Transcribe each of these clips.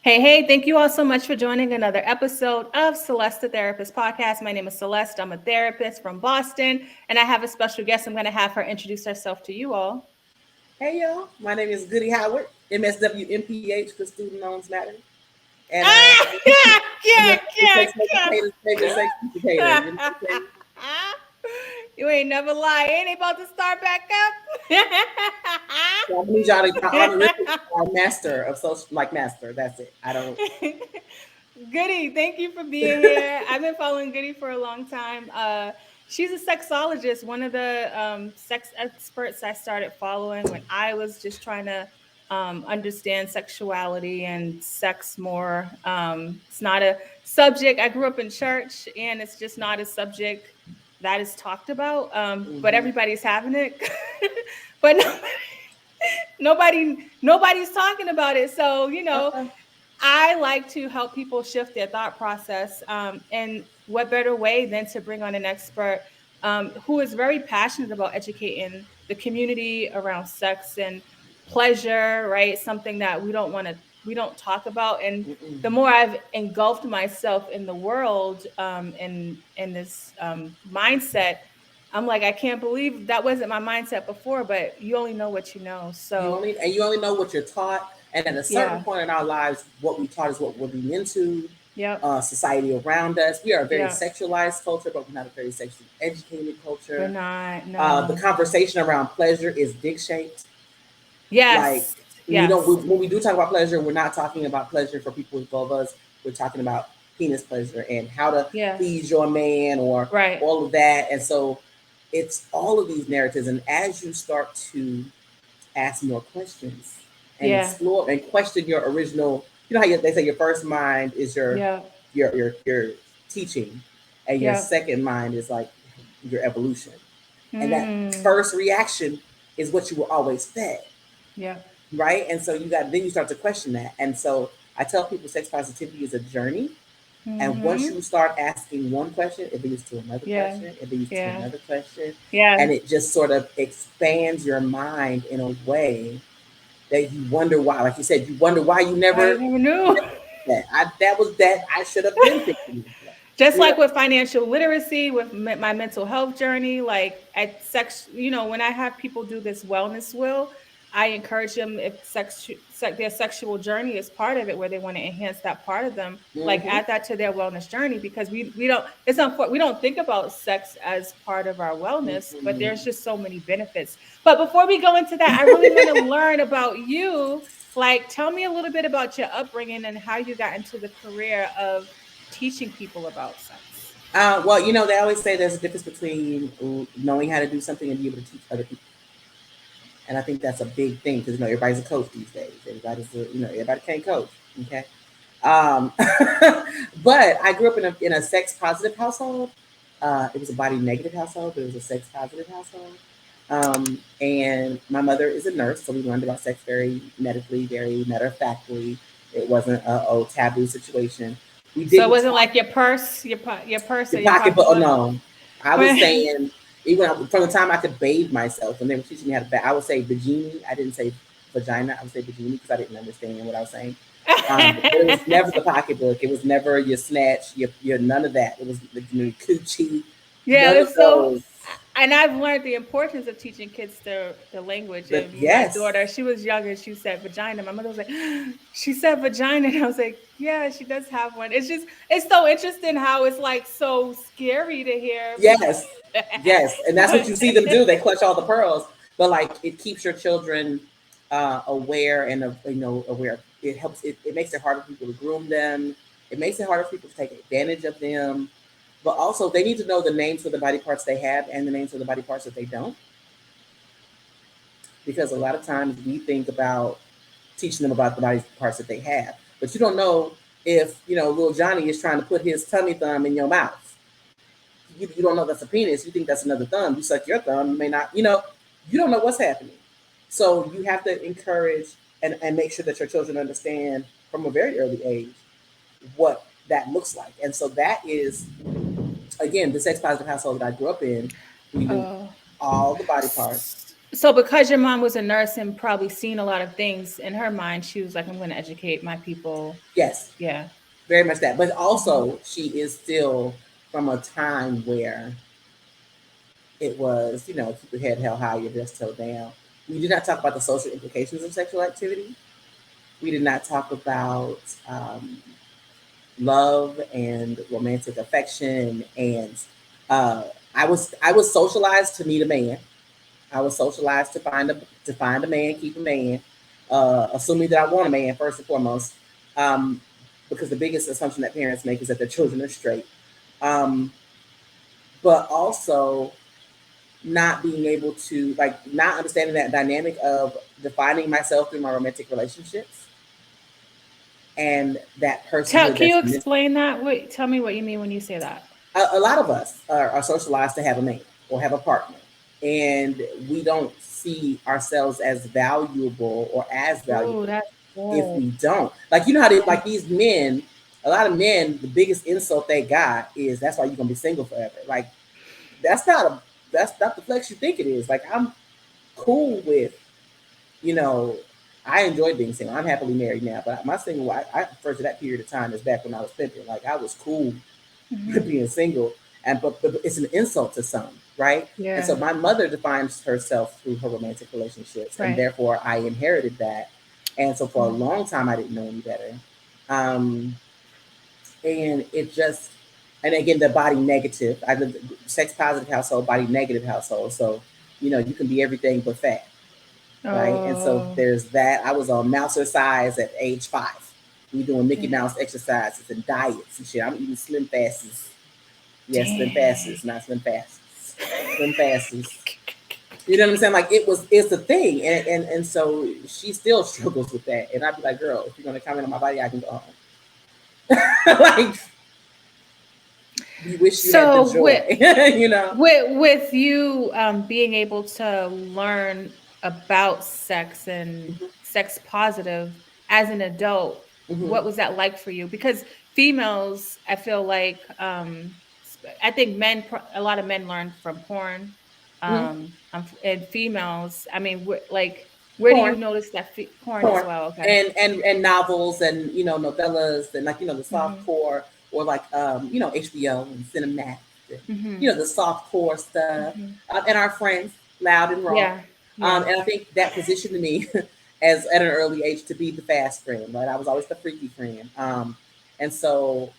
Hey, thank you all so much for joining another episode of Celeste, the Therapist Podcast. My name is Celeste. I'm a therapist from Boston, and I have a special guest. I'm going to have her introduce herself to you all. Hey y'all, my name is Goody Howard, MSW because student loans matter. And Ah, I'm your yeah, favorite sex educator. You know what I'm saying? You ain't never lie. Ain't about to start back So I'm gonna need y'all to my honorific master of social master. That's it. I don't up. Goody, thank you for being here. I've been following Goody for a long time. She's a sexologist, one of the sex experts I started following when I was just trying to understand sexuality and sex more. It's not a subject. I grew up in church, and it's just not a subject that is talked about. But mm-hmm. everybody's having it, but nobody's talking about it. So uh I like to help people shift their thought process. And what better way than to bring on an expert who is very passionate about educating the community around sex and pleasure, right? Something that we don't talk about. And the more I've engulfed myself in the world in this mindset, I'm like, I can't believe that wasn't my mindset before, but you only know what you know. So, You only know what you're taught, and at a certain yeah. point in our lives, what we taught is what we're being into. Yep. Society around us. We are a very Yeah. sexualized culture, but we're not a very sexually educated We're culture. not. The No. conversation around pleasure is dick shaped. Like Yes. Yes. when we do talk about pleasure, we're not talking about pleasure for people with vulvas. We're talking about penis pleasure and how to Yeah. please your man or Right. all of that. And so it's all of these narratives. And as you start to ask more questions and Yeah. explore and question your original, they say your first mind is Yeah. your teaching, and your Yeah. second mind is like your evolution. And that Mm. first reaction is what you were always fed, Yeah. right? And so you start to question that. And so I tell people sex positivity is a journey. And once Mm-hmm. you start asking one question, it leads to another Yeah. question, it leads to Yeah. another question, Yeah. and it just sort of expands your mind in a way that you wonder why. Like you said, you wonder why I you never knew. never did that. That was that I should have been thinking that. Just You know? like with financial literacy, with my mental health journey, like at sex, when I have people do this wellness wheel, I encourage them if their sexual journey is part of it, where they want to enhance that part of them, like Mm-hmm. add that to their wellness journey because we don't it's not we don't think about sex as part of our wellness, but Mm-hmm. there's just so many benefits. But before we go into that, I really want to learn about you. Like, tell me a little bit about your upbringing and how you got into the career of teaching people about sex. Well, they always say there's a difference between knowing how to do something and being able to teach other people. And I think that's a big thing because everybody's a coach these days. Everybody can't coach. Okay. Um, but I grew up in a sex positive household. It was a body negative household, but it was a sex positive household. And my mother is a nurse, so we learned about sex very medically, very matter of factly. It wasn't a taboo situation. We So it didn't wasn't talk like your purse, your purse or your your pocketbook. Oh pocketbook. no, I was saying even from the time I could bathe myself, when they were teaching me how to bathe, I would say vagina. I didn't say vagina. I would say vagina because I didn't understand what I was saying. But it was never the pocketbook. It was never your snatch. Your none of that. It was coochie. Yeah, None of it's so, those. and I've learned the importance of teaching kids the language. But And my yes, daughter, she was younger, she said vagina. My mother was like, she said vagina. And I was like, yeah, she does have one. It's so interesting how it's like so scary to hear people yes, say yes, and that's what that. you see them do. They clutch all the pearls, but like it keeps your children aware and aware. It helps. It makes it harder for people to groom them. It makes it harder for people to take advantage of them. But also, they need to know the names of the body parts they have and the names of the body parts that they don't, because a lot of times we think about teaching them about the body parts that they have, but you don't know if little Johnny is trying to put his tummy thumb in your mouth. You don't know that's a penis. You think that's another thumb. You suck your thumb. You may not. You don't know what's happening. So you have to encourage and make sure that your children understand from a very early age what that looks like. And so that is, again, the sex positive household that I grew up in. We knew Oh. all the body parts. So because your mom was a nurse and probably seen a lot of things in her mind, she was like, I'm going to educate my people. Yes, Yeah. very much that. But Hmm. also, she is still from a time where it was, keep your head held high, your dress held down. We did not talk about the social implications of sexual activity. We did not talk about love and romantic affection. And uh, I was socialized to need a man. I was socialized to find a man, keep a man, assuming that I want a man first and foremost, um, because the biggest assumption that parents make is that their children are straight. Um, but also not being able to not understanding that dynamic of defining myself through my romantic relationships and that personhood Can you that's missing. explain that? Wait, tell me what you mean when you say that. A lot of us are socialized to have a mate or have a partner, and we don't see ourselves as valuable or as Oh, valuable that's if good. we don't. Like, you know how they, like, these men, a lot of men, the biggest insult they got is that's why you're gonna be single forever. Like, that's not a that's not the flex you think it is. Like, I'm cool with, you know, I enjoy being single. I'm happily married now, but my single, I refer to that period of time as back when I was pimping. Like, I was cool Hmm. being single, and but it's an insult to some, right? And so Yeah. my mother defines herself through her romantic relationships, and Right. therefore I inherited that. And so for a Mhm. long time, I didn't know any better. Um, and it just, and again, the body negative. I lived sex positive household, body negative household. So you can be everything but fat, right? And so Oh, there's that. I was on Mouser size at age 5. We doing Mickey dang. Mouse exercises and diets and shit. I'm eating slim fasts. Yes, slim Dang. fasts, not slim fasts. Slim fasts. You know what I'm saying? Like, it's a thing, and so she still struggles with that. And I'd be like, girl, if you're gonna comment on my body, I can go home. Like, we wish you had the So joy, you know. with you being able to learn about sex and Mm-hmm. sex positive as an adult, Mm-hmm. what was that like for you? Because females, I feel like I think a lot of men learn from porn, Mm-hmm. and females. I mean, like, where do you Porn. notice that porn as Porn well? Okay. and novels and novellas and, like, the soft Hmm. core, or like HBO and Cinemax and Hmm. the soft core stuff, Hmm. and our friends Loud and Raw, Yeah. Yeah. and I think that positioned me as at an early age to be the fast friend, right? I was always the freaky friend, and so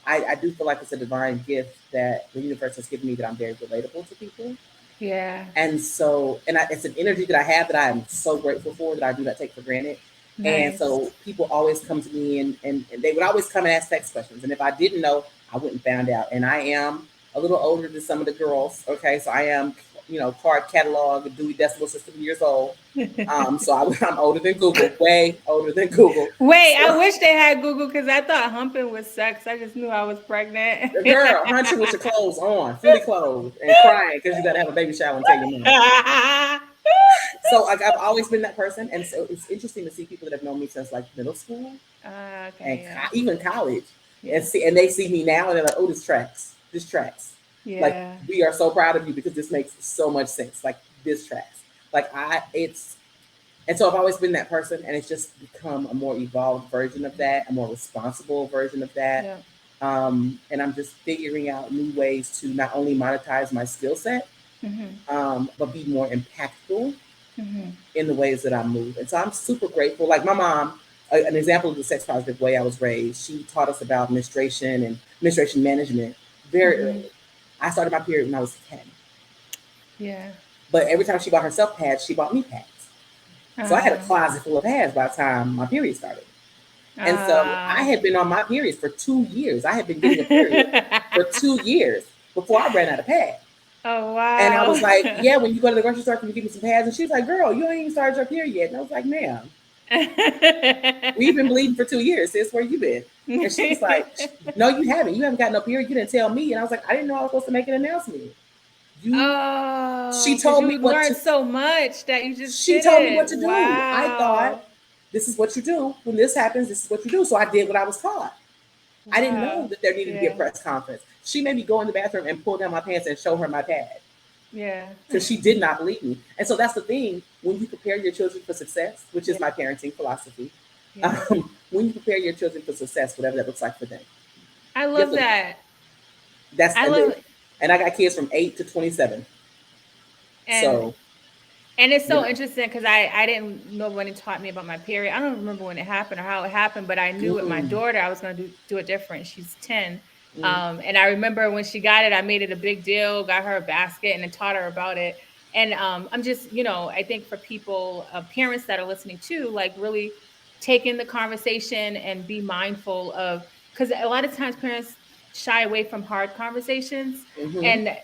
I do feel like it's a divine gift that the universe has given me, that I'm very relatable to people. Yeah. And so, it's an energy that I have that I am so grateful for, that I do not take for granted. And Nice. so people always come to me, and they would always come and ask sex questions. And if I didn't know, I wouldn't find out. And I am a little older than some of the girls. Okay. So I am, card catalog, Dewey Decimal System years old. So I'm older than Google, way older than Google. Wait, So, I wish they had Google because I thought humping was sex. I just knew I was pregnant. girl, hunching with your clothes on, fully clothed, and crying because you got to have a baby shower and tell your mom. So, like, I've always been that person, and so it's interesting to see people that have known me since, like, middle school and Okay, yeah. even college, and Yeah. they see me now and they're like, "Oh, this tracks." Like, Yeah. we are so proud of you because this makes so much sense. Like, this tracks. Like, it's and so I've always been that person, and it's just become a more evolved version of that, a more responsible version of that. Yeah. And I'm just figuring out new ways to not only monetize my skill set, Hmm. but be more impactful Hmm. in the ways that I move. And so I'm super grateful. Like, my mom, an example of the sex positive way I was raised, she taught us about menstruation and menstruation management very Hmm. early. I started my period when I was 10. Yeah. But every time she bought herself pads, she bought me pads. So I had a Uh, closet full of pads by the time my period started. And so I uh. had been on my periods for 2 years. I had been getting a period for 2 years before I ran out of pads. Oh, And I was like, wow. yeah, when you go to the grocery store, can you give me some pads? And she was like, girl, you ain't even started your period yet. And I was like, ma'am, we've been bleeding for 2 years. Sis, where you been? And she was like, no, you haven't. You haven't got no period. You didn't tell me. And I was like, I didn't know I was supposed to make an announcement. You, Oh, she because told me you what learned to, so much that you just she told me what didn't. to do. I thought, Wow. this is what you do. When this happens, this is what you do. So I did what I was taught. I didn't know Wow. that there needed to be a Yeah. press conference. She made me go in the bathroom and pull down my pants and show her my pad. Yeah. because she did not believe me. And so that's the thing, when you prepare your children for success, which is Yeah. my parenting philosophy, Yeah. when you prepare your children for success, whatever that looks like for them, I you have love to, that. that's, I and then, love and I got kids from 8 to 27. and So, And it's you so know, interesting because I didn't know when he taught me about my period. I don't remember when it happened or how it happened, but I knew with my mm, daughter I was going to do it different. She's 10. mm, And I remember when she got it, I made it a big deal, got her a basket, and then taught her about it. And I'm just, I think for people, parents that are listening too, like really taking the conversation and be mindful of, because a lot of times parents shy away from hard conversations. mm-hmm. And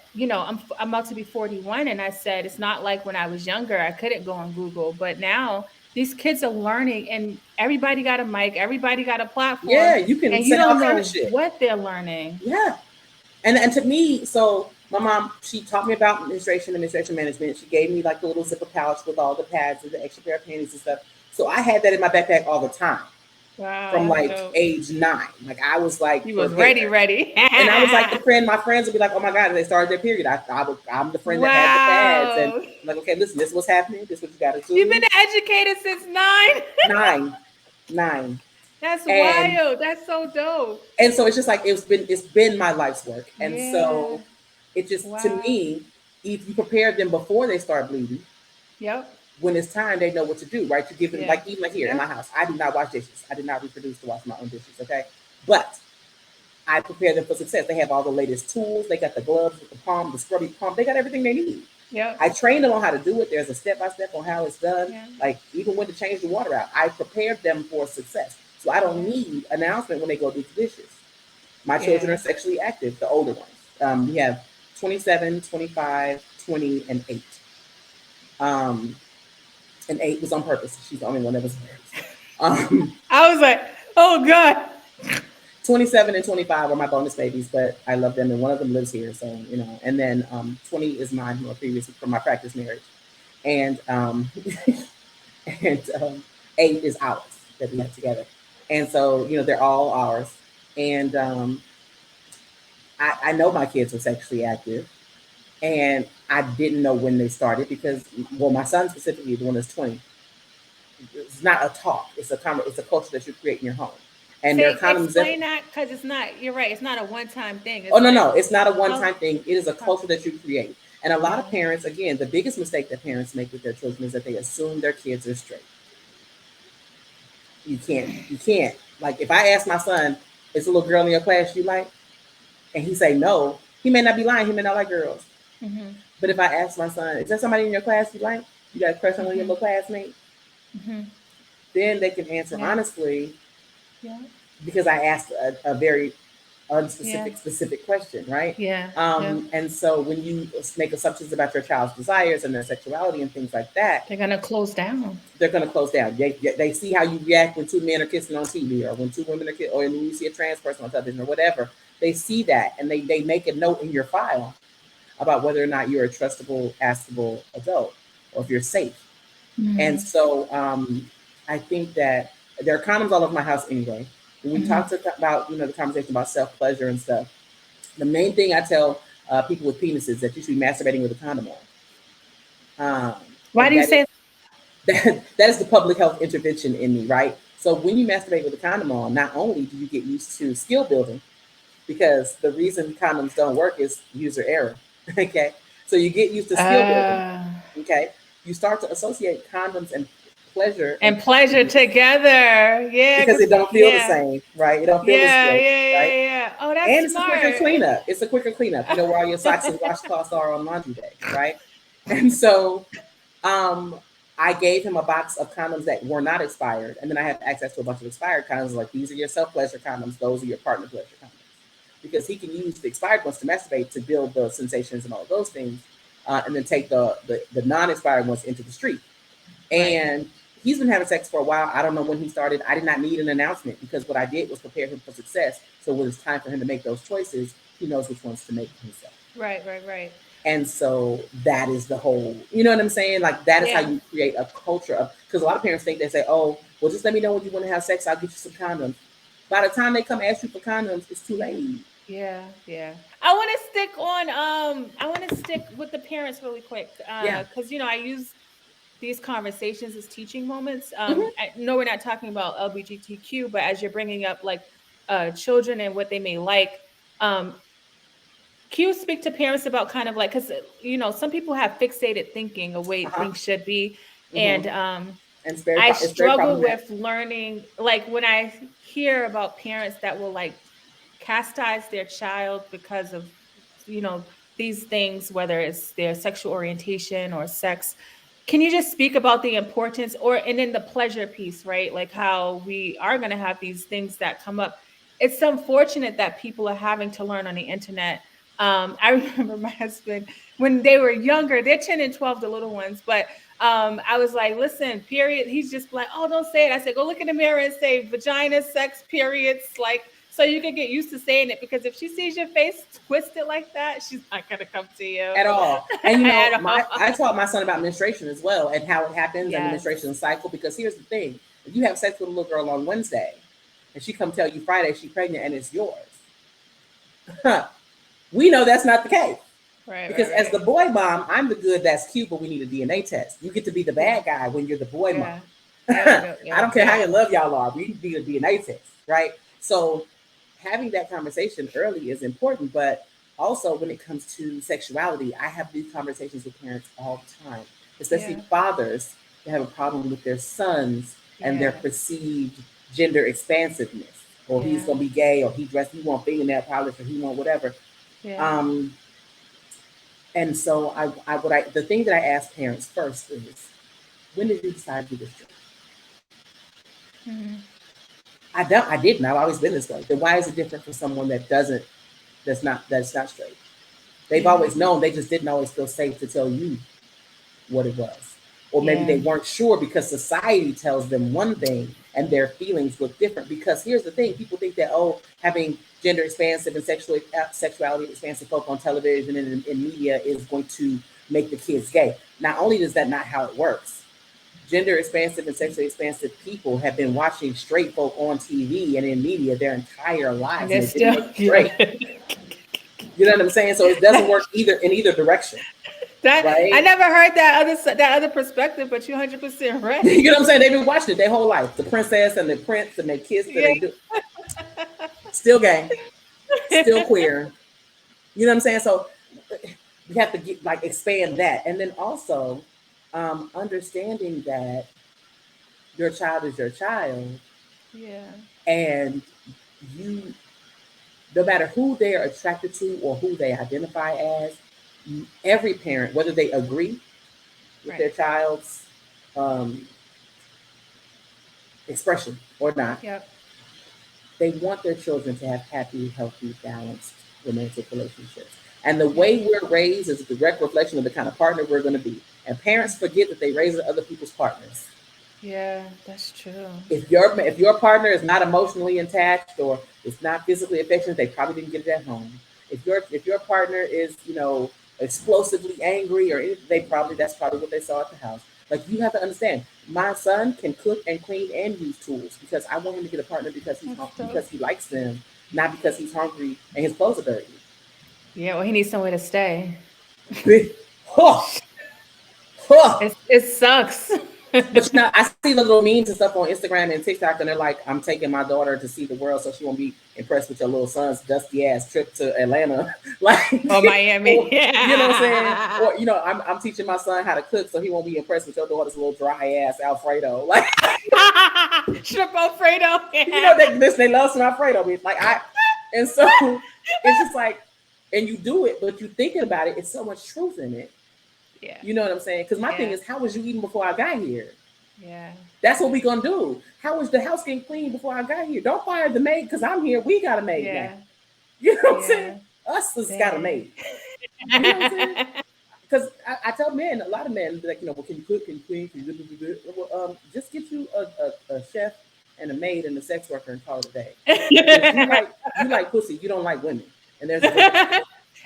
I'm about to be 41, and I said it's not like when I was younger I couldn't go on Google, but now these kids are learning, and everybody got a mic, everybody got a platform, Yeah, you can and you say all don't kind of know shit. what they're learning. Yeah. And to me, so my mom, she taught me about administration management. She gave me like the little zipper pouch with all the pads and the extra pair of panties and stuff. So I had that in my backpack all the time Wow, from that's like dope. age 9. Like I was like He was prepared. ready. And I was like the friend, my friends would be like, oh my God, they started their period. I'm the friend that had the pads. And Wow, I'm like, okay, listen, this is what's happening. This is what you got to you've been do. an educator since 9. 9, 9. That's And wild. That's so dope. so it's just like it's been my life's work. And so Yeah. it just, to Wow. me, if you prepare them before they start bleeding, Yep. when it's time, they know what to do, right? You give them, Yeah. like, even like here in my Yep. house, I do not wash dishes. I did not reproduce to wash my own dishes, okay? But I prepare them for success. They have all the latest tools. They got the gloves with the palm, the scrubby palm. They got everything they need. Yep. I train them on how to do it. There's a step by step on how it's done. Yeah. Like even when to change the water out, I prepared them for success. So I don't Yeah. need announcement when they go do the dishes. My children are Yeah. sexually active, the older ones. We have 27, 25, 20, and 8. Um, and 8 was on purpose. She's the only one that was on purpose. I was like, oh God. 27 and 25 are my bonus babies, but I love them, and one of them lives here. So, and then 20 is mine, more previously from my practice marriage. And and 8 is ours that we have together. And so, they're all ours. And I know my kids are sexually active, and I didn't know when they started because, well, my son specifically, the one that's 20, it's not a talk. It's a culture that you create in your home, and there are condoms that. Explain that because it's not. You're right. It's not a one-time thing. Oh It's no, like, no, it's not a oh, one-time thing. It is a culture that you create, and a lot of yeah, parents, again, the biggest mistake that parents make with their children is that they assume their kids are straight. You can't. Like if I ask my son, "Is a little girl in your class you like?" and he say no, he may not be lying. He may not like girls. mm-hmm, But if I ask my son, "Is there somebody in your class you like? You got a crush on one of your mm-hmm, little classmates?" mm-hmm, then they can answer yeah, honestly yeah, because I asked a very yeah, unspecific, specific question, right? yeah, yeah. And so when you make assumptions about your child's desires and their sexuality and things like that, They're gonna close down. they're going to close down. They see how you react when two men are kissing on TV, or when two women are kissing, or when you see a trans person on television, or whatever. They see that, and they make a note in your file about whether or not you're a trustable, askable adult, or if you're safe. And Mm-hmm, so I think that there are condoms all over my house anyway. When we mm-hmm. talked about, the conversation about self pleasure and stuff, the main thing I tell people with penises that you should be masturbating with a condom on. Why And do you that is say? that is the public health intervention in me, right? So when you masturbate with a condom on, not only do you get used to skill building, because the reason condoms don't work is user error. Okay. So you get used to skill building. Uh, Okay. You start to associate condoms and pleasure and and pleasure together. Yeah, because cause it don't feel the yeah, same, right? It don't feel as yeah, good, yeah, right? yeah, yeah. Oh, that's And it's a quicker smart. cleanup. It's a quicker cleanup. Where all your socks and washcloths are on laundry day, right? And so um, I gave him a box of condoms that were not expired, and then I have access to a bunch of expired condoms. Like these are your self pleasure condoms; those are your partner pleasure condoms, because he can use the expired ones to masturbate to build the sensations and all of those things, and then take the non expired ones into the street. Right. And he's been having sex for a while. I don't know when he started. I did not need an announcement because what I did was prepare him for success. So when it's time for him to make those choices, he knows which ones to make himself. Right. Right. Right. And so that is the whole, you know what I'm saying? Like that is how Yeah. you create a culture of, because a lot of parents think they say, oh, well, just let me know when you want to have sex. I'll get you some condoms. By the time they come ask you for condoms, it's too late. Yeah, yeah. I want to stick on I want to stick with the parents really quick Yeah. cuz I use these conversations as teaching moments. Hmm. I know we're not talking about LGBTQ, but as you're bringing up like children and what they may like, um can you speak to parents about kind of like because some people have fixated thinking a way Uh-huh. things should be, Hmm. and And I it's very struggle problematic. with learning, like when I hear about parents that will like chastise their child because of, you know, these things, whether it's their sexual orientation or sex. Can you just speak about the importance and then the pleasure piece, right? Like how we are going to have these things that come up. It's unfortunate that people are having to learn on the internet. I remember my husband when they were younger, they're 10 and 12, the little ones, but I was like, listen, period. He's just like, oh, don't say it. I said, go look in the mirror and say vagina, sex, periods, like, so you can get used to saying it. Because if she sees your face twisted like that, she's not gonna come to you At all. And at my all. I taught my son about menstruation as well and how it happens and the Yes, menstruation cycle because here's the thing. If you have sex with a little girl on Wednesday and she come tell you Friday she's pregnant and it's yours, we know that's not the case. right, Because right, as the right. boy mom, I'm the good that's cute, but we need a DNA test. You get to be the Yeah, bad guy when you're the boy mom. yeah, yep, I yep, yep, don't care how yep. in love y'all are. We need a DNA test, right? So having that conversation early is important, but also when it comes to sexuality, I have these conversations with parents all the time, especially Yeah, fathers that have a problem with their sons and their yeah, perceived gender expansiveness, or he's yeah, gonna be gay, or he want fingernail polish, or he want whatever. yeah. Um, and so the thing that I ask parents first is, when did you decide to do this job? Hmm. I didn't. I've always been this way. Then why is it different for someone that doesn't, that's not straight? They've Yeah, always known. They just didn't always feel safe to tell you what it was. Or maybe yeah. they weren't sure because society tells them one thing and their feelings look different. Because here's the thing, people think that, oh, having gender expansive and sexuality expansive folk on television and in media is going to make the kids gay. Not only is that not how it works, gender expansive and sexually expansive people have been watching straight folk on TV and in media their entire And lives and they're it didn't still, make them straight. yeah. You know what I'm saying? So it doesn't work either in either direction, That I right? never heard that other perspective, but you're 100% You right. know what I'm saying? They've been watching it their whole life. The princess and the prince and they kiss and Yeah. they do still gay, still queer. You know what I'm saying? So we have to get like expand that. And then also understanding that your child is your child Yeah. and you, no matter who they are attracted to or who they identify as, every parent, whether they agree with their Right. child's um, expression or not, Yep. they want their children to have happy, healthy, balanced romantic relationships. And the Yep. way we're raised is a direct reflection of the kind of partner we're going to be. And parents forget that they raise other people's partners. Yeah, that's true. If your partner is not emotionally attached or is not physically affectionate, they probably didn't get it at home. If your partner is explosively angry or anything, that's probably what they saw at the house. Like you have to understand, my son can cook and clean and use tools because I want him to get a partner That's because dope. he likes them, not because he's hungry and his clothes are dirty. Yeah, well, he needs somewhere to stay. Huh, huh. It sucks. But I see the little memes and stuff on Instagram and TikTok, and they're like, "I'm taking my daughter to see the world, so she won't be impressed with your little son's dusty ass trip to Atlanta." Like, Oh, Miami. or, you know what I'm saying? Yeah. Or I'm teaching my son how to cook, so he won't be impressed with your daughter's little dry ass Alfredo. Like, Shrimp Alfredo. Yeah. they love some Alfredo. Like and so it's just like, and you do it, but you thinking about it, it's so much truth in it. Yeah. You know what I'm saying? Because my thing Yeah. is, how was you eating before I got here? Yeah. That's what we Yeah. gonna do. How was the house getting clean before I got here? Don't fire the maid because I'm here. We got a maid now. Yeah. You know what I'm saying? Yeah. Us has got a Dang. maid. You know what I'm saying? Because I tell men, a lot of men, like, well, can you cook? Can you clean? Can you do? Well, just get you a chef and a maid and a sex worker and call it a day. Because you like pussy, you don't like women, and there's a difference.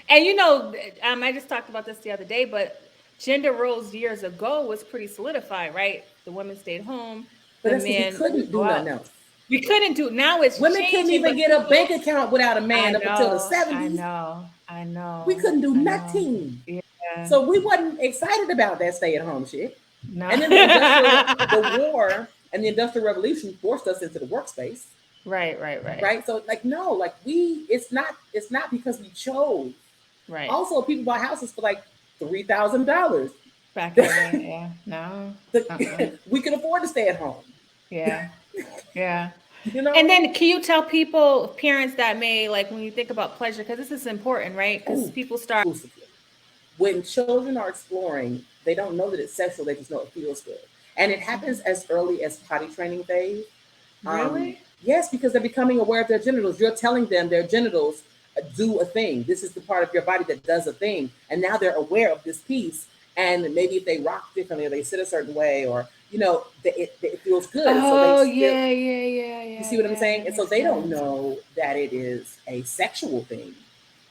And I just talked about this the other day, but gender roles years ago was pretty solidified, right? The women stayed home, But the that's because we men would couldn't go do nothing out. else. We couldn't do. Now it's Women couldn't changing, even but get a people. bank account without a man I up until the know, I 70s. know, I We know, couldn't do I know. nothing. Yeah. So we wasn't excited about that stay-at-home shit. No. And then the war and the industrial revolution forced us into the workspace. Right, right, right, Right. So like no, like it's not because we chose. right. Also, people buy houses for like $3,000. Back in the day, yeah. No. Uh-uh. We can afford to stay at home. Yeah. Yeah. You And know? then can you tell people, parents that may, like, when you think about pleasure, because this is important, right? Because Ooh, people start. exclusively. When children are exploring, they don't know that it's sexual, they just know it feels good. And it happens Mhm. as early as potty training phase. Really? Yes, because they're becoming aware of their genitals. You're telling them their genitals do a thing. This is the part of your body that does a thing. And now they're aware of this piece. And maybe if they rock differently or they sit a certain way or, it feels good. And so they Oh, still, yeah, yeah, yeah, you yeah, see what I'm yeah. saying? That And so makes they don't sense. know that it is a sexual thing.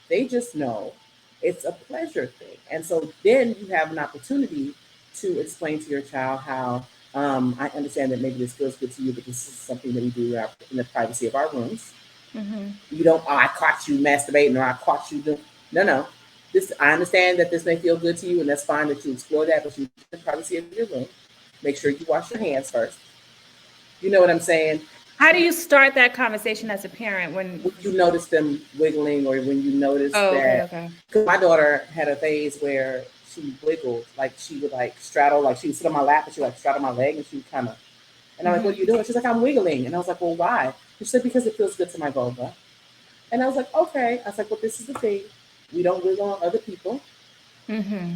They just know it's a pleasure thing. And so then you have an opportunity to explain to your child how I understand that maybe this feels good to you, but this is something that we do in the privacy of our rooms. Mm-hmm. You don't, I caught you masturbating or I caught you doing, no. This, I understand that this may feel good to you and that's fine that you explore that, but you do it in the privacy of your room. Make sure you wash your hands first. You know what I'm saying? How do you start that conversation as a parent when? When you notice them wiggling or when you notice Oh, okay, that, okay. because my daughter had a phase where she wiggled, like she would like straddle, like she would sit on my lap and she would like straddle my leg and she would kind of, and I'm like, what are Mm-hmm. you doing? She's like, I'm wiggling. And I was like, well, why? She said, because it feels good to my vulva. And I was like, okay. I was like, well, this is the thing. We don't wiggle on other people Mm-hmm.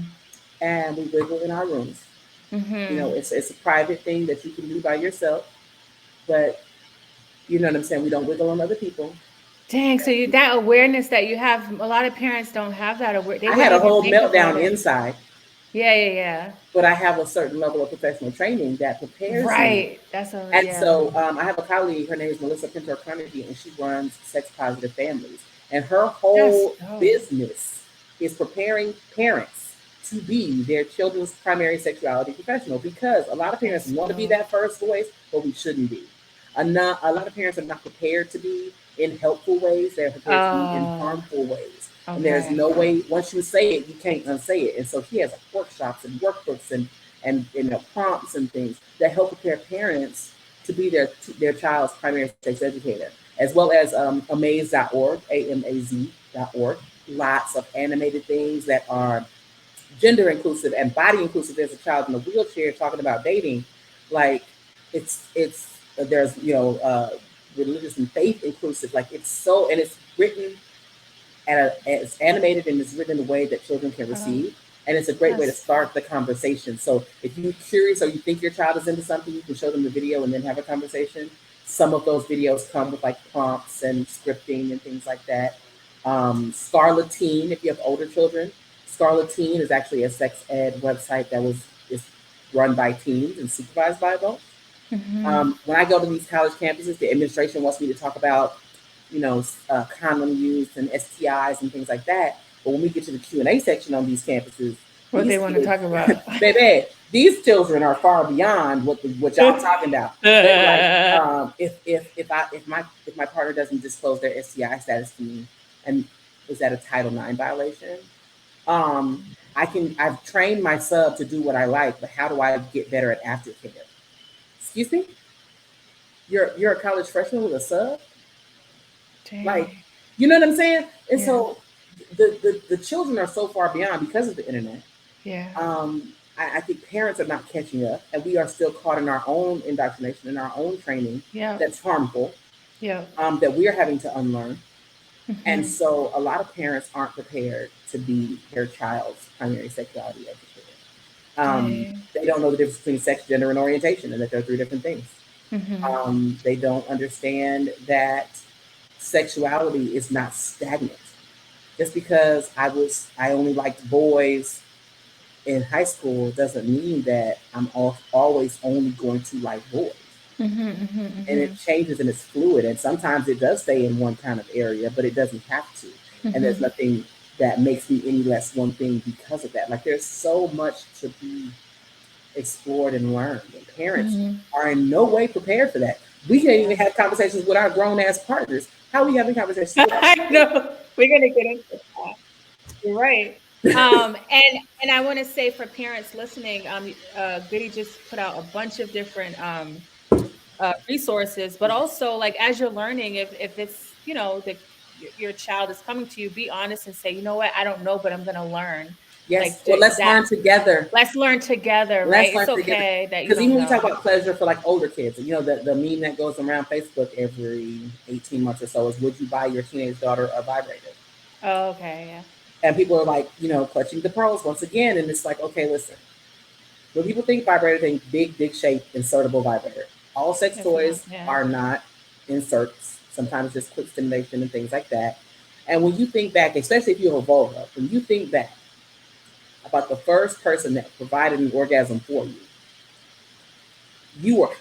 and we wiggle in our rooms. Mm-hmm. It's a private thing that you can do by yourself, but you know what I'm saying? We don't wiggle on other people. Dang, so you, that awareness that you have, a lot of parents don't have that aware. They I had wouldn't a even whole think about meltdown it. inside, Yeah, yeah, yeah. but I have a certain level of professional training that prepares me. Right. That's a, And yeah. so I have a colleague, her name is Melissa Pinto Carnegie, and she runs Sex Positive Families. And her That's whole dope. business is preparing parents to be their children's primary sexuality professional because a lot of parents That's want to be dope. that first voice, but we shouldn't be. A lot of parents are not prepared to be in helpful ways, they're prepared to be in Oh, harmful ways. And there's okay. no way, once you say it, you can't unsay it. And so she has workshops and workbooks and prompts and things that help prepare parents to be their child's primary sex educator, as well as amaze.org, AMAZ.org. Lots of animated things that are gender inclusive and body inclusive. There's a child in a wheelchair talking about dating, like it's there's religious and faith inclusive. Like it's so, and it's written it's animated and it's written in a way that children can Oh, receive. And it's a great way to that's start the conversation. So if you're curious or you think your child is into something, you can show them the video and then have a conversation. Some of those videos come with like prompts and scripting and things like that. Scarletine, if you have older children, Scarletine is actually a sex ed website that is run by teens and supervised by adults. mm-hmm. When I go to these college campuses, the administration wants me to talk about condom use and STIs and things like that. But when we get to the Q&A section on these campuses, What they these want to kids, talk about. baby, these children are far beyond what y'all talking about. They're like, if my partner doesn't disclose their STI status to me, and is that a Title IX violation? I've trained my sub to do what I like, but how do I get better at aftercare? Excuse me? You're a college freshman with a sub? Like, Dang. you know what I'm saying? And Yeah. so the children are so far beyond because of the internet. Yeah. I think parents are not catching up, and we are still caught in our own indoctrination and our own training Yep. that's harmful, Yep. that we're having to unlearn. And Mm-hmm. so a lot of parents aren't prepared to be their child's primary sexuality educator. Dang. They don't know the difference between sex, gender, and orientation, and that they're three different things. Mm-hmm. They don't understand that sexuality is not stagnant. Just because I only liked boys in high school doesn't mean that I'm always only going to like boys. Mm-hmm. Mm-hmm. And Mm-hmm. it changes and it's fluid. And sometimes it does stay in one kind of area, but it doesn't have to. And there's Mm-hmm. nothing that makes me any less one thing because of that. Like there's so much to be explored and learned. And parents Mm-hmm. are in no way prepared for that. We can't Yeah. even have conversations with our grown ass partners. How are we having conversations with our I kids? know. We're gonna get into that. You're right. And I want to say for parents listening, Goody just put out a bunch of different resources, but also like as you're learning, if it's your child is coming to you, be honest and say, you know what, I don't know, but I'm gonna learn. Yes. Like Or let's that. learn together. Let's learn together, right? Let's It's learn together. okay that you Because even don't when we talk know. about pleasure for like older kids, the meme that goes around Facebook every 18 months or so is, would you buy your teenage daughter a vibrator? Oh, okay, yeah. And people are like, clutching the pearls once again. And it's like, okay, listen, when people think vibrator, think big, dick shaped, insertable vibrator. All sex It's not. toys Yeah. are not inserts, sometimes just quick stimulation and things like that. And when you think back, especially if you're a vulva, when you think back about the first person that provided an orgasm for you, you were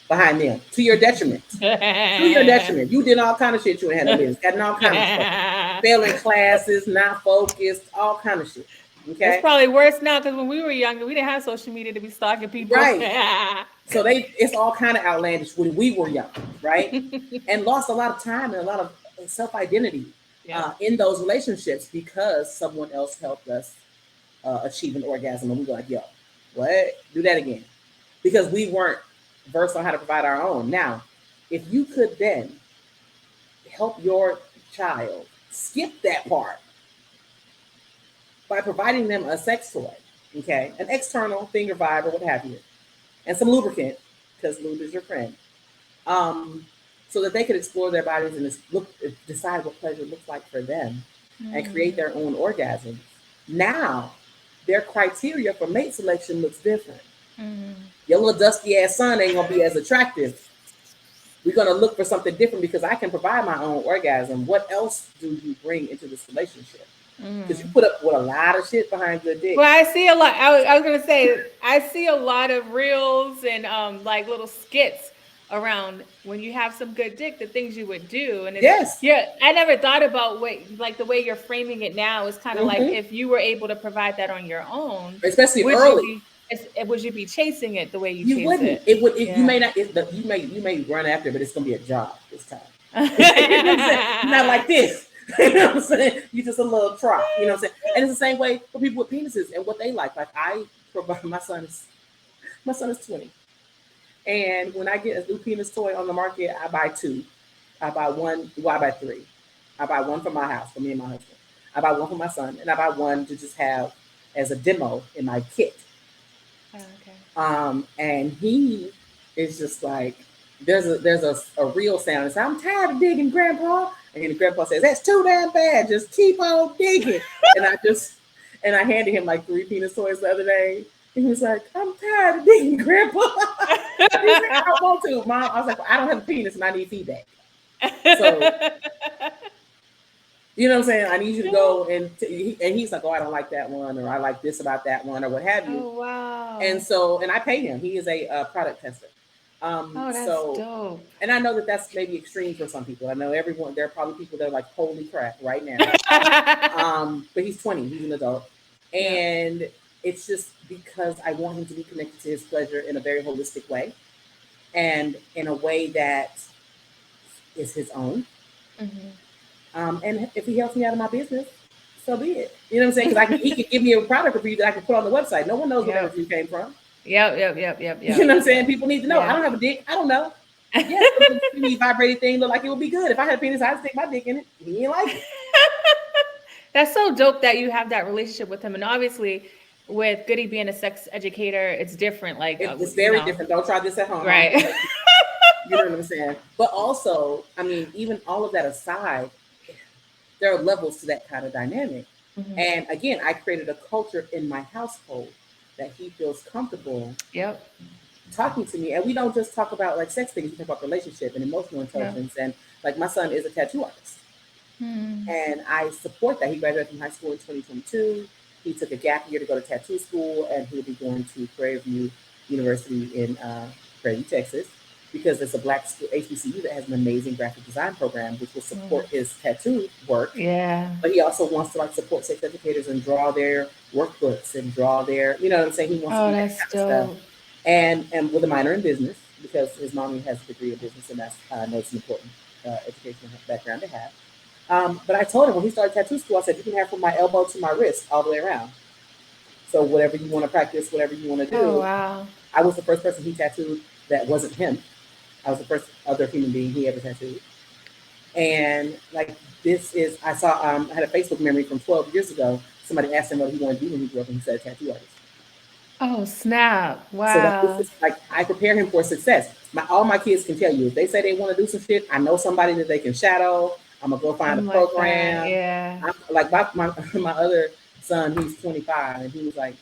behind them to your detriment. To your detriment. You did all kind of shit you ain't had no business. Got in all kind of trouble. Failing classes, not focused, all kind of shit. It's Okay? probably worse now because when we were younger, we didn't have social media to be stalking people. Right. So it's all kind of outlandish when we were young, right? And lost a lot of time and a lot of self-identity Yeah. in those relationships because someone else helped us achieve an orgasm. And we were like, yo, what? Do that again. Because we weren't versed on how to provide our own. Now, if you could then help your child skip that part by providing them a sex toy, okay, an external finger vibe or what have you, and some lubricant, because lube is your friend, um, so that they could explore their bodies and decide what pleasure looks like for them and create Mm. their own orgasms. Now, their criteria for mate selection looks different. Mm. Your little dusty ass son ain't gonna be as attractive. We're gonna look for something different because I can provide my own orgasm. What else do you bring into this relationship? Because you Mm. put up with a lot of shit behind your dick. Well, I see a lot. I was gonna say I see a lot of reels and like little skits around when you have some good dick, the things you would do, and it's Yes. yeah. I never thought about what like the way you're framing it now is kind of like Hmm. if you were able to provide that on your own, Especially would you early. be? Would you be chasing it the way you You chase wouldn't. it? It would. You Yeah. may not. You may run after, but it's gonna be a job this time. You know what I'm saying? You're not like this. You know what I'm saying? You just a little trot. You know what I'm saying? And it's the same way for people with penises and what they like. Like I provide my son is 20, and when I get a new penis toy on the market, I buy two. I buy one. Well, I buy three. I buy one for my house for me and my husband. I buy one for my son, and I buy one to just have as a demo in my kit. Okay. And he is just like, there's a real sound. It's, I'm tired of digging, Grandpa. And then Grandpa says, that's too damn bad. Just keep on digging. And I handed him like three penis toys the other day. And he was like, I'm tired of digging, Grandpa. He's like, I don't want to, Mom. I was like, well, I don't have a penis and I need feedback. So you know what I'm saying? I need you to go and he's like, oh, I don't like that one, or I like this about that one, or what have you. Oh And wow. so, and I pay him. He is a product tester. Oh, that's So, dope. and I know that that's maybe extreme for some people. I know everyone. There are probably people that are like, holy crap, right now. But he's 20. He's an adult, Yeah. and it's just because I want him to be connected to his pleasure in a very holistic way, and in a way that is his own. Hmm. And if he helps me out of my business, so be it. You know what I'm saying? Because he could give me a product review that I can put on the website. No one knows where that Yep. review came from. Yep. Yep. Yep. Yep. You know Yep. what I'm saying? Yep. People need to know. I Yeah. don't have a dick. I don't know. Yes, the skinny vibrating thing looked like it would be good. If I had a penis, I'd stick my dick in it. He didn't like it. That's so dope that you have that relationship with him, and obviously, with Goody being a sex educator, it's different. Like, It's very different. Don't try this at home. I'm right? like, you know what I'm saying? But also, I mean, even all of that aside, there are levels to that kind of dynamic. Hmm. And again, I created a culture in my household that he feels comfortable Yep. talking to me. And we don't just talk about like sex things, we talk about relationship and emotional Yeah. intelligence. And like my son is a tattoo artist. Hmm. And I support that. He graduated from high school in 2022. He took a gap year to go to tattoo school, and he'll be going to Prairie View University in Prairie View, Texas, because it's a black school, HBCU, that has an amazing graphic design program, which will support his tattoo work. Yeah. But he also wants to like support sex educators and draw their workbooks and draw their, you know what I'm saying? He wants to Oh, do that that's kind of stuff. dope. And with a minor in business, because his mommy has a degree in business, and that's I know it's an important educational background to have. But I told him when he started tattoo school, I said you can have from my elbow to my wrist all the way around. So whatever you want to practice, whatever you want to Oh do. wow. I was the first person he tattooed that wasn't him. I was the first other human being he ever tattooed. And like this is, I saw, I had a Facebook memory from 12 years ago. Somebody asked him what he wanted to do when he grew up, and he said tattoo artist. Oh snap. So that this Wow. is like I prepare him for success. All my kids can tell you if they say they want to do some shit, I know somebody that they can shadow. I'm gonna go find a I'm like that. program. Yeah. I'm like my other son, he's 25, and he was like,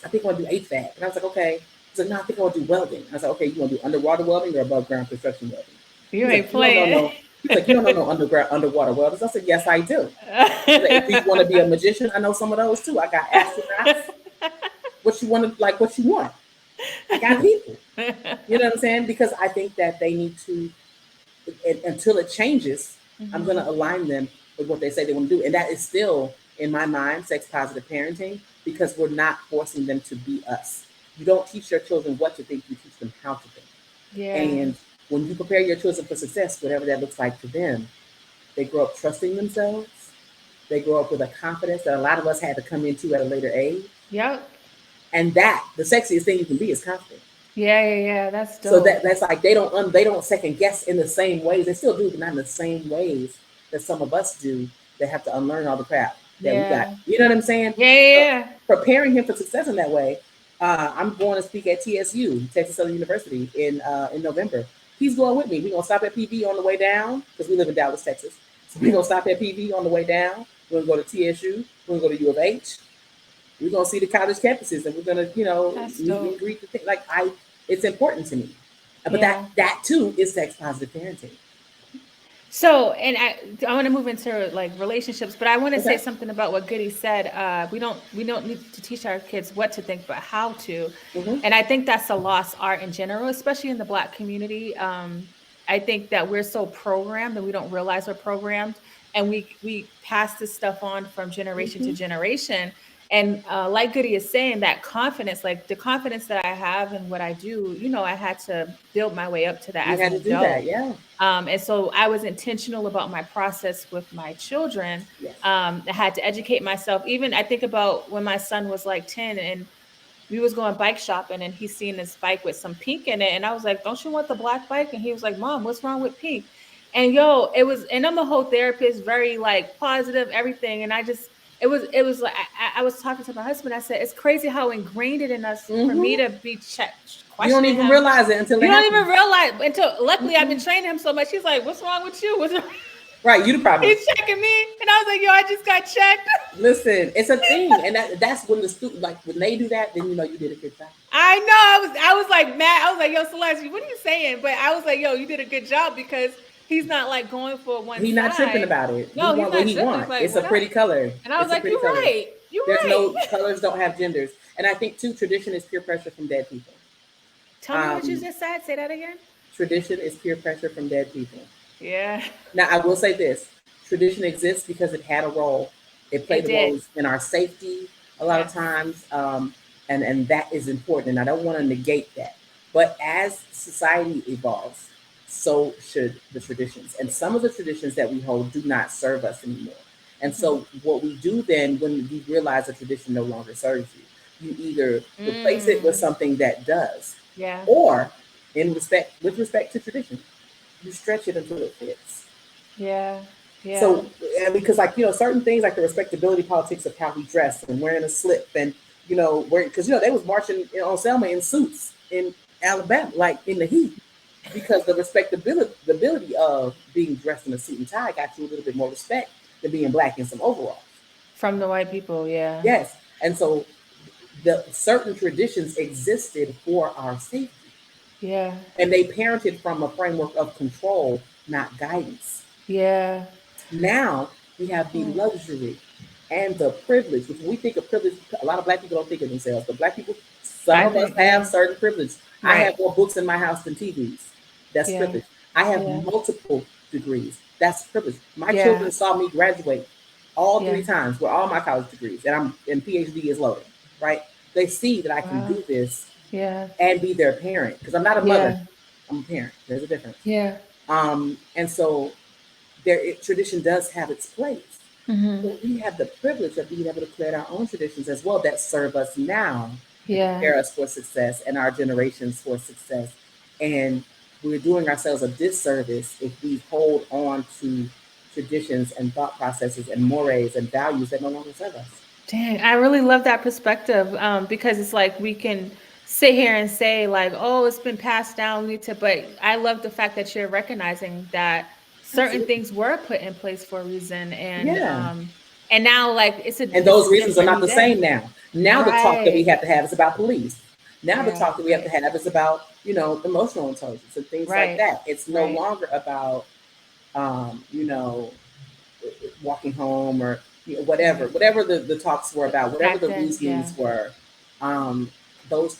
I think I want to do HVAC, and I was like, okay. He's like, no, I think I want to do welding. I was like, okay, you want to do underwater welding or above ground construction welding? You He's like, ain't you don't know playing. no. He's like, you don't know no underwater welders. I said, yes, I do. If you want to be a magician, I know some of those too. I got astronauts. What you want to like? What you want? I got people. You know what I'm saying? Because I think that they need to, until it changes, I'm going Mhm. to align them with what they say they want to do. And that is still, in my mind, sex positive parenting because we're not forcing them to be us. You don't teach your children what to think, you teach them how to think. Yeah. And when you prepare your children for success, whatever that looks like for them, they grow up trusting themselves. They grow up with a confidence that a lot of us had to come into at a later age. Yep. And that, the sexiest thing you can be is confident. Yeah, yeah, yeah. That's So dope. that's like they don't second guess in the same ways. They still do, but not in the same ways that some of us do. They have to unlearn all the crap that we got. Yeah. You know what I'm saying? Yeah, yeah, So yeah. preparing him for success in that way. I'm going to speak at TSU, Texas Southern University, in November. He's going with me. We're gonna stop at PV on the way down because we live in Dallas, Texas. So we're gonna stop at PV on the way down. We're gonna go to TSU. We're gonna go to U of H. We're gonna see the college campuses, and we're gonna, That's meet and dope. greet the thing. Like it's important to me. But that Yeah. that too is sex positive parenting. So, and I want to move into like relationships, but I want to say Okay. something about what Goody said. We don't need to teach our kids what to think, but how to. Mm-hmm. And I think that's a lost art in general, especially in the Black community. I think that we're so programmed that we don't realize we're programmed, and we pass this stuff on from generation to Mm-hmm. generation. And like Goody is saying, that confidence, like the confidence that I have in what I do, I had to build my way up to that You as an had to do that, adult. yeah. And so I was intentional about my process with my children. Yes. I had to educate myself. Even I think about when my son was like 10 and we was going bike shopping and he seen this bike with some pink in it. And I was like, don't you want the black bike? And he was like, Mom, what's wrong with pink? And yo, and I'm a whole therapist, very like positive, everything. And it was like, I was talking to my husband. I said, it's crazy how ingrained it in us for me Mm-hmm. to be You don't questioning even him. realize it until You it don't even happens. realize until luckily I've been Mm-hmm. training him so much. He's like, what's wrong with you? What's wrong? Right, you the problem. He's checking me. And I was like, yo, I just got checked. Listen, it's a thing, and that's when the student, like when they do that, then you know you did a good job. I know. I was like mad. I was like, yo, Celeste, what are you saying? But I was like, yo, you did a good job because he's not like going for one He's not tripping side. about it. He No, he's want what not he tripping. He's want. like, It's a what up? pretty color. And I was It's a like, pretty you're color. right. You're There's right. no colors don't have genders, and I think too tradition is peer pressure from dead people. Tell me what you Um, just said. Say that again. Tradition is peer pressure from dead people. Yeah, Now, I will say this tradition exists because it had a role. It it played a did. role in our safety a lot of Yes. times, and that is important. And I don't want to negate that. But as society evolves, so should the traditions. And some of the traditions that we hold do not serve us anymore. And Hmm. so, what we do then when we realize a tradition no longer serves you, you either replace it with Mm, something that does, yeah. or with respect to tradition, you stretch it until it fits. Yeah. Yeah. So, because like certain things like the respectability politics of how we dress and wearing a slip and wearing because they was marching on Selma in suits in Alabama like in the heat because the ability of being dressed in a suit and tie got you a little bit more respect than being black in some overalls. From the white people. Yeah. Yes, and so the certain traditions existed for our safety, Yeah. and they parented from a framework of control, not guidance. Yeah. Now we have the Hmm. luxury and the privilege, which when we think of privilege, a lot of black people don't think of themselves, but black people, some I of us think, have yeah. certain privilege. I Right. have more books in my house than TVs. That's Yeah. privilege. I have Yeah. multiple degrees. That's privilege. My Yeah. children saw me graduate all Yeah. three times with all my college degrees, and PhD is loaded, right? They see that I can Wow. do this Yeah. and be their parent because I'm not a mother. Yeah. I'm a parent. There's a difference. Yeah. And so tradition does have its place. Mm-hmm. But we have the privilege of being able to create our own traditions as well that serve us now and Yeah. prepare us for success and our generations for success. And we're doing ourselves a disservice if we hold on to traditions and thought processes and mores and values that no longer serve us. Dang, I really love that perspective, because it's like we can sit here and say like, "Oh, it's been passed down." We need to, but I love the fact that you're recognizing that certain Absolutely. things were put in place for a reason, Yeah. and now like And it's a those reasons are different not new the same day. now. Now the talk that we Right. have to have is about police. Now the Yeah. talk that we have to Right. have is about, emotional intelligence and things like Right. that. It's no Right. longer about, you know, walking home or whatever, Right. whatever the talks were about, whatever Back the then, yeah. reasonings were. Um, those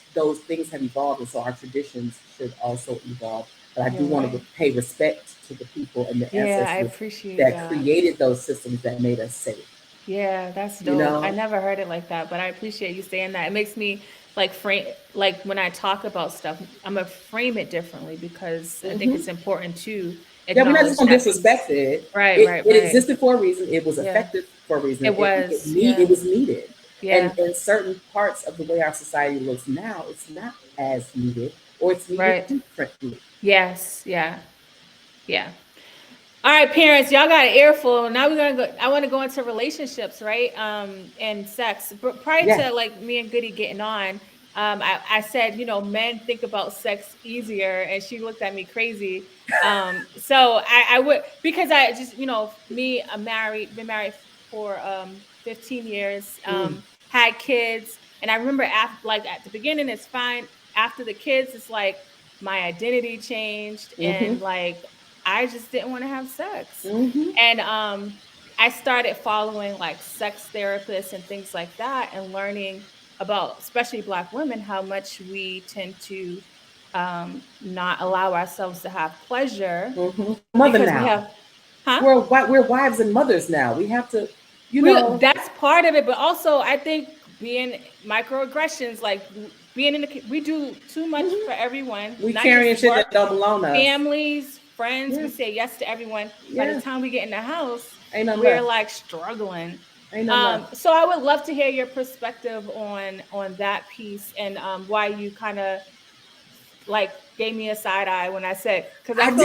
things have evolved, and so our traditions should also evolve. But I do You're want to right. pay respect to the people and the Yeah, I ancestors appreciate that that. created those systems that made us safe. Yeah, that's You dope. I know. never heard it like that, but I appreciate you saying that. It makes me like frame like when I talk about stuff, I'm gonna frame it differently because I think Hmm. it's important to Yeah, we're not just acknowledge gonna that disrespect piece. it. Right, It right, it right. existed for a reason. It was Yeah. effective for a reason. It was. It Yeah. was needed. Yeah. And certain parts of the way our society looks now, it's not as needed, or it's needed Right. differently. Yes. Yeah. Yeah. All right, parents, y'all got an earful. Now we're gonna go. I want to go into relationships, right? And sex. But prior Yeah. to like me and Goody getting on, I said, men think about sex easier, and she looked at me crazy. So I would because I just, me, I'm married, been married for 15 years, Mm. had kids, and I remember after, like at the beginning, it's fine. After the kids, it's like my identity changed, Mm-hmm. and like I just didn't want to have sex. Mm-hmm. And I started following like sex therapists and things like that and learning about, especially Black women, how much we tend to not allow ourselves to have pleasure Mm-hmm. We're a mother because we now. have, huh? We're wives and mothers now. We have to, you We know. That's part of it, but also I think being microaggressions, like being in we do too much Mm-hmm. for everyone, We not just carrying shit that work, don't belong to us. families, friends. Yeah. We say yes to everyone. By the Yeah. time we get in the house, Ain't nothing we're left. like struggling. Ain't nothing left. So I would love to hear your perspective on that piece and why you kind of like gave me a side eye when I said, because I did.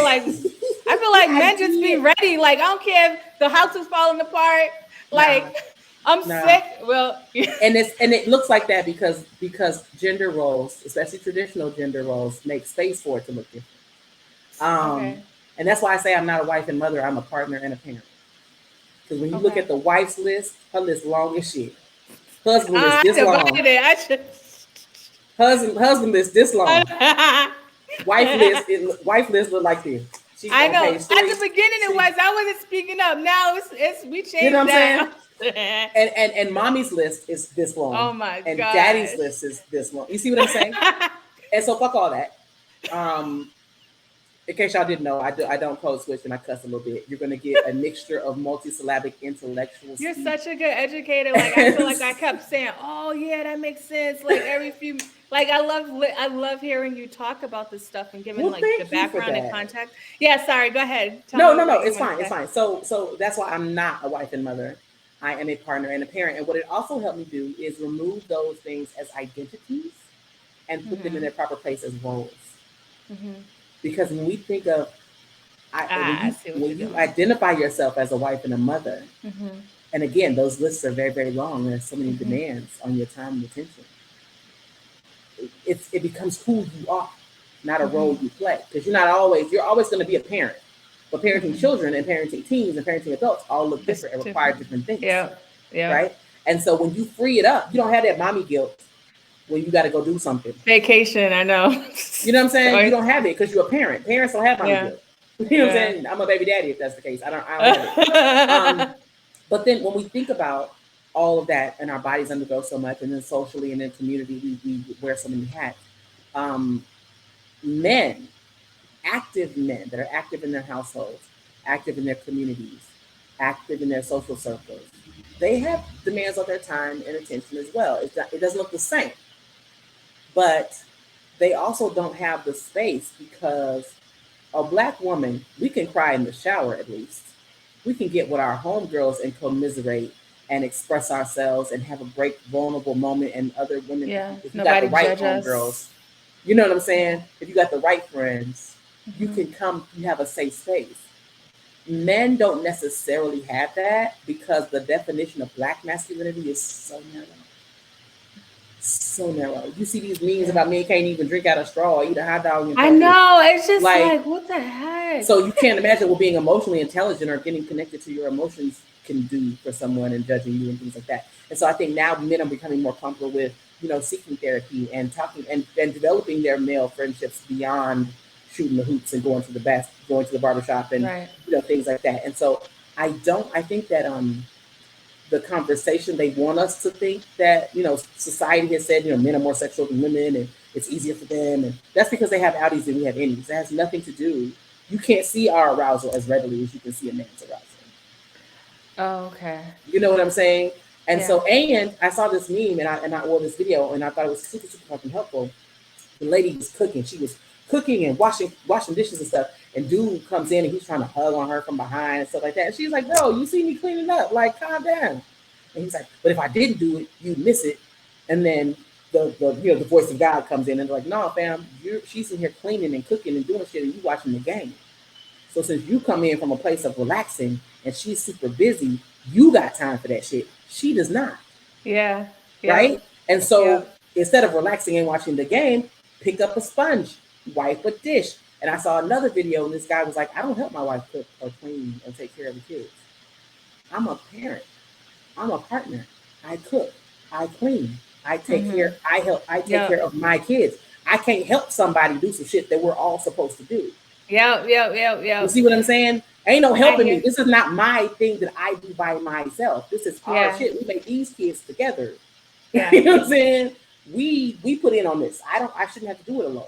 I feel like I men just be did. ready. Like I don't care if the house is falling apart. Like Nah. I'm Nah. sick. Well, And it looks like that because gender roles, especially traditional gender roles, make space for it to look different. Um, okay, and that's why I say I'm not a wife and mother. I'm a partner and a parent. Because when you look at okay. the wife's list, her list long as shit. Husband list I this long. divided it. I should. Husband list this long. I Wife list look like this. She's on know. page At the 3. beginning, it She, was I wasn't speaking up. Now it's we you know what changed I'm saying? that. And mommy's list is this long, Oh my and daddy's gosh. list is this long. You see what I'm saying? And so fuck all that. Um, in case y'all didn't know, I don't code switch and I cuss a little bit. You're gonna get a mixture of multisyllabic intellectual You're speech. such a good educator. Like I feel like I kept saying, "Oh yeah, that makes sense." Like every few, like I love hearing you talk about this stuff and giving Well, like the thank you for background and that. context. Yeah, sorry. Go ahead. Tell No, me no, no. what you It's want to fine. It's say. fine. So that's why I'm not a wife and mother. I am a partner and a parent. And what it also helped me do is remove those things as identities and put them in Mm-hmm. their proper place as roles. Mm-hmm. Because when we think of I see what when you're you doing. identify yourself as a wife and a mother, Mm-hmm. and again, those lists are very, very long. There's so many Mm-hmm. demands on your time and attention. It becomes who you are, not a role Mm-hmm. you play. Because you're always going to be a parent. But parenting Mm-hmm. children and parenting teens and parenting adults all look It's different and require different. different things, Yeah. Yeah. right? And so when you free it up, you don't have that mommy guilt when you got to go do something. Vacation. I know. You know what I'm saying? You Sorry. don't have it because you're a parent. Parents don't have mommy Yeah. guilt. You know what I'm Yeah. saying? I'm a baby daddy if that's the case. I don't have it. Um, but then when we think about all of that and our bodies undergo so much, and then socially and in community, we wear so many hats. Um, men, active men that are active in their households, active in their communities, active in their social circles, they have demands on their time and attention as well. It doesn't look the same, but they also don't have the space because a black woman, we can cry in the shower at least. We can get with our homegirls and commiserate and express ourselves and have a great vulnerable moment. And other women, Yeah. if you got the Nobody right judge homegirls, us. you know what I'm Yeah. saying? If you got the right friends, you Hmm. can come, you have a safe space. Men don't necessarily have that because the definition of black masculinity is so narrow. So narrow. You see these memes Yeah. about men can't even drink out a straw or eat a hot dog in I public. know. It's just Like, like, what the heck? so you can't imagine what being emotionally intelligent or getting connected to your emotions can do for someone and judging you and things like that. And so I think now men are becoming more comfortable with, seeking therapy and talking and developing their male friendships beyond shooting the hoops and going to the barbershop and Right. things like that. And so I think that the conversation they want us to think that society has said men are more sexual than women and it's easier for them, and that's because they have outies and we have innies. That has nothing to do. You can't see our arousal as readily as you can see a man's arousal. Oh, okay. You know what I'm saying? And Yeah. so, and I saw this meme or this video, and I thought it was super super fucking helpful. The lady was cooking. She was cooking and washing dishes and stuff. And dude comes in and he's trying to hug on her from behind and stuff like that. And she's like, "Bro, you see me cleaning up? Like, calm down." And he's like, "But if I didn't do it, you'd miss it." And then the voice of God comes in and they're like, "No, fam, she's in here cleaning and cooking and doing shit, and you watching the game. So since you come in from a place of relaxing and she's super busy, you got time for that shit. She does not, Yeah. Yep. right?" And so Yep. instead of relaxing and watching the game, pick up a sponge, wipe a dish. And I saw another video, and this guy was like, "I don't help my wife cook or clean or take care of the kids. I'm a parent. I'm a partner. I cook. I clean. I take care. Hmm. I help. I take care Yep. of my kids. I can't help somebody do some shit that we're all supposed to do." Yep. Yep. Yep. You Yep. see what I'm saying? Ain't no I helping me. hear. This is not my thing that I do by myself. This is our Yeah. shit. We make these kids together. Yeah. You know what I'm saying? We put in on this. I shouldn't have to do it alone.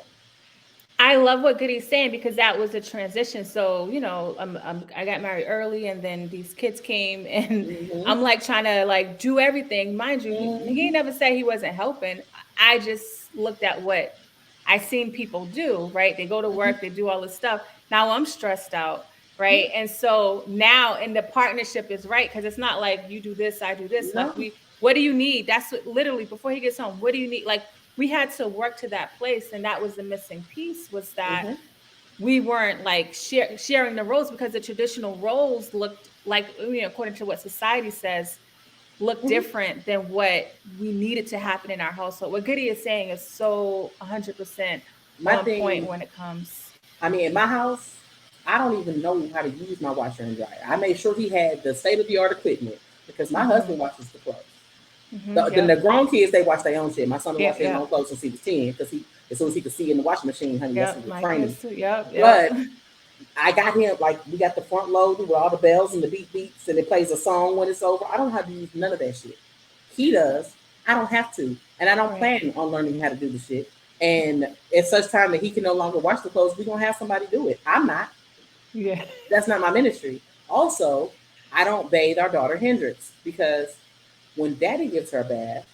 I love what Goody's saying because that was a transition. So, I got married early and then these kids came and Mm-hmm. I'm like trying to like do everything. Mind you, he Mm-hmm. ain't never said he wasn't helping. I just looked at what I seen people do, right? They go to Mm-hmm. work, they do all this stuff. Now I'm stressed out, Yeah. right? And so now and the partnership is right because it's not like you do this, I do this. Like No. what do you need? That's what, literally before he gets home, what do you need? Like we had to work to that place, and that was the missing piece was that Mm-hmm. we weren't like sharing the roles because the traditional roles looked like according to what society says look Mm-hmm. different than what we needed to happen in our household. What Goody is saying is so 100% My on point thing, when it comes. I mean, in my house, I don't even know how to use my washer and dryer. I made sure he had the state of the art equipment because my husband Hmm. washes the clothes. Hmm. The Yep. grown kids, they wash their own shit. My son will wash Yep. his own Yep. clothes since he was 10 because as soon as he could see in the washing machine, honey, that's Yep. the My training. kids too. Yep. Yep. But I got him like we got the front load with all the bells and the beat beats and it plays a song when it's over. I don't have to use none of that shit. He does. I don't have to. And I don't Right. plan on learning how to do the shit. And at such time that he can no longer wash the clothes, we're gonna have somebody do it. I'm not. Yeah. That's not my ministry. Also, I don't bathe our daughter Hendrix because when daddy gives her a bath,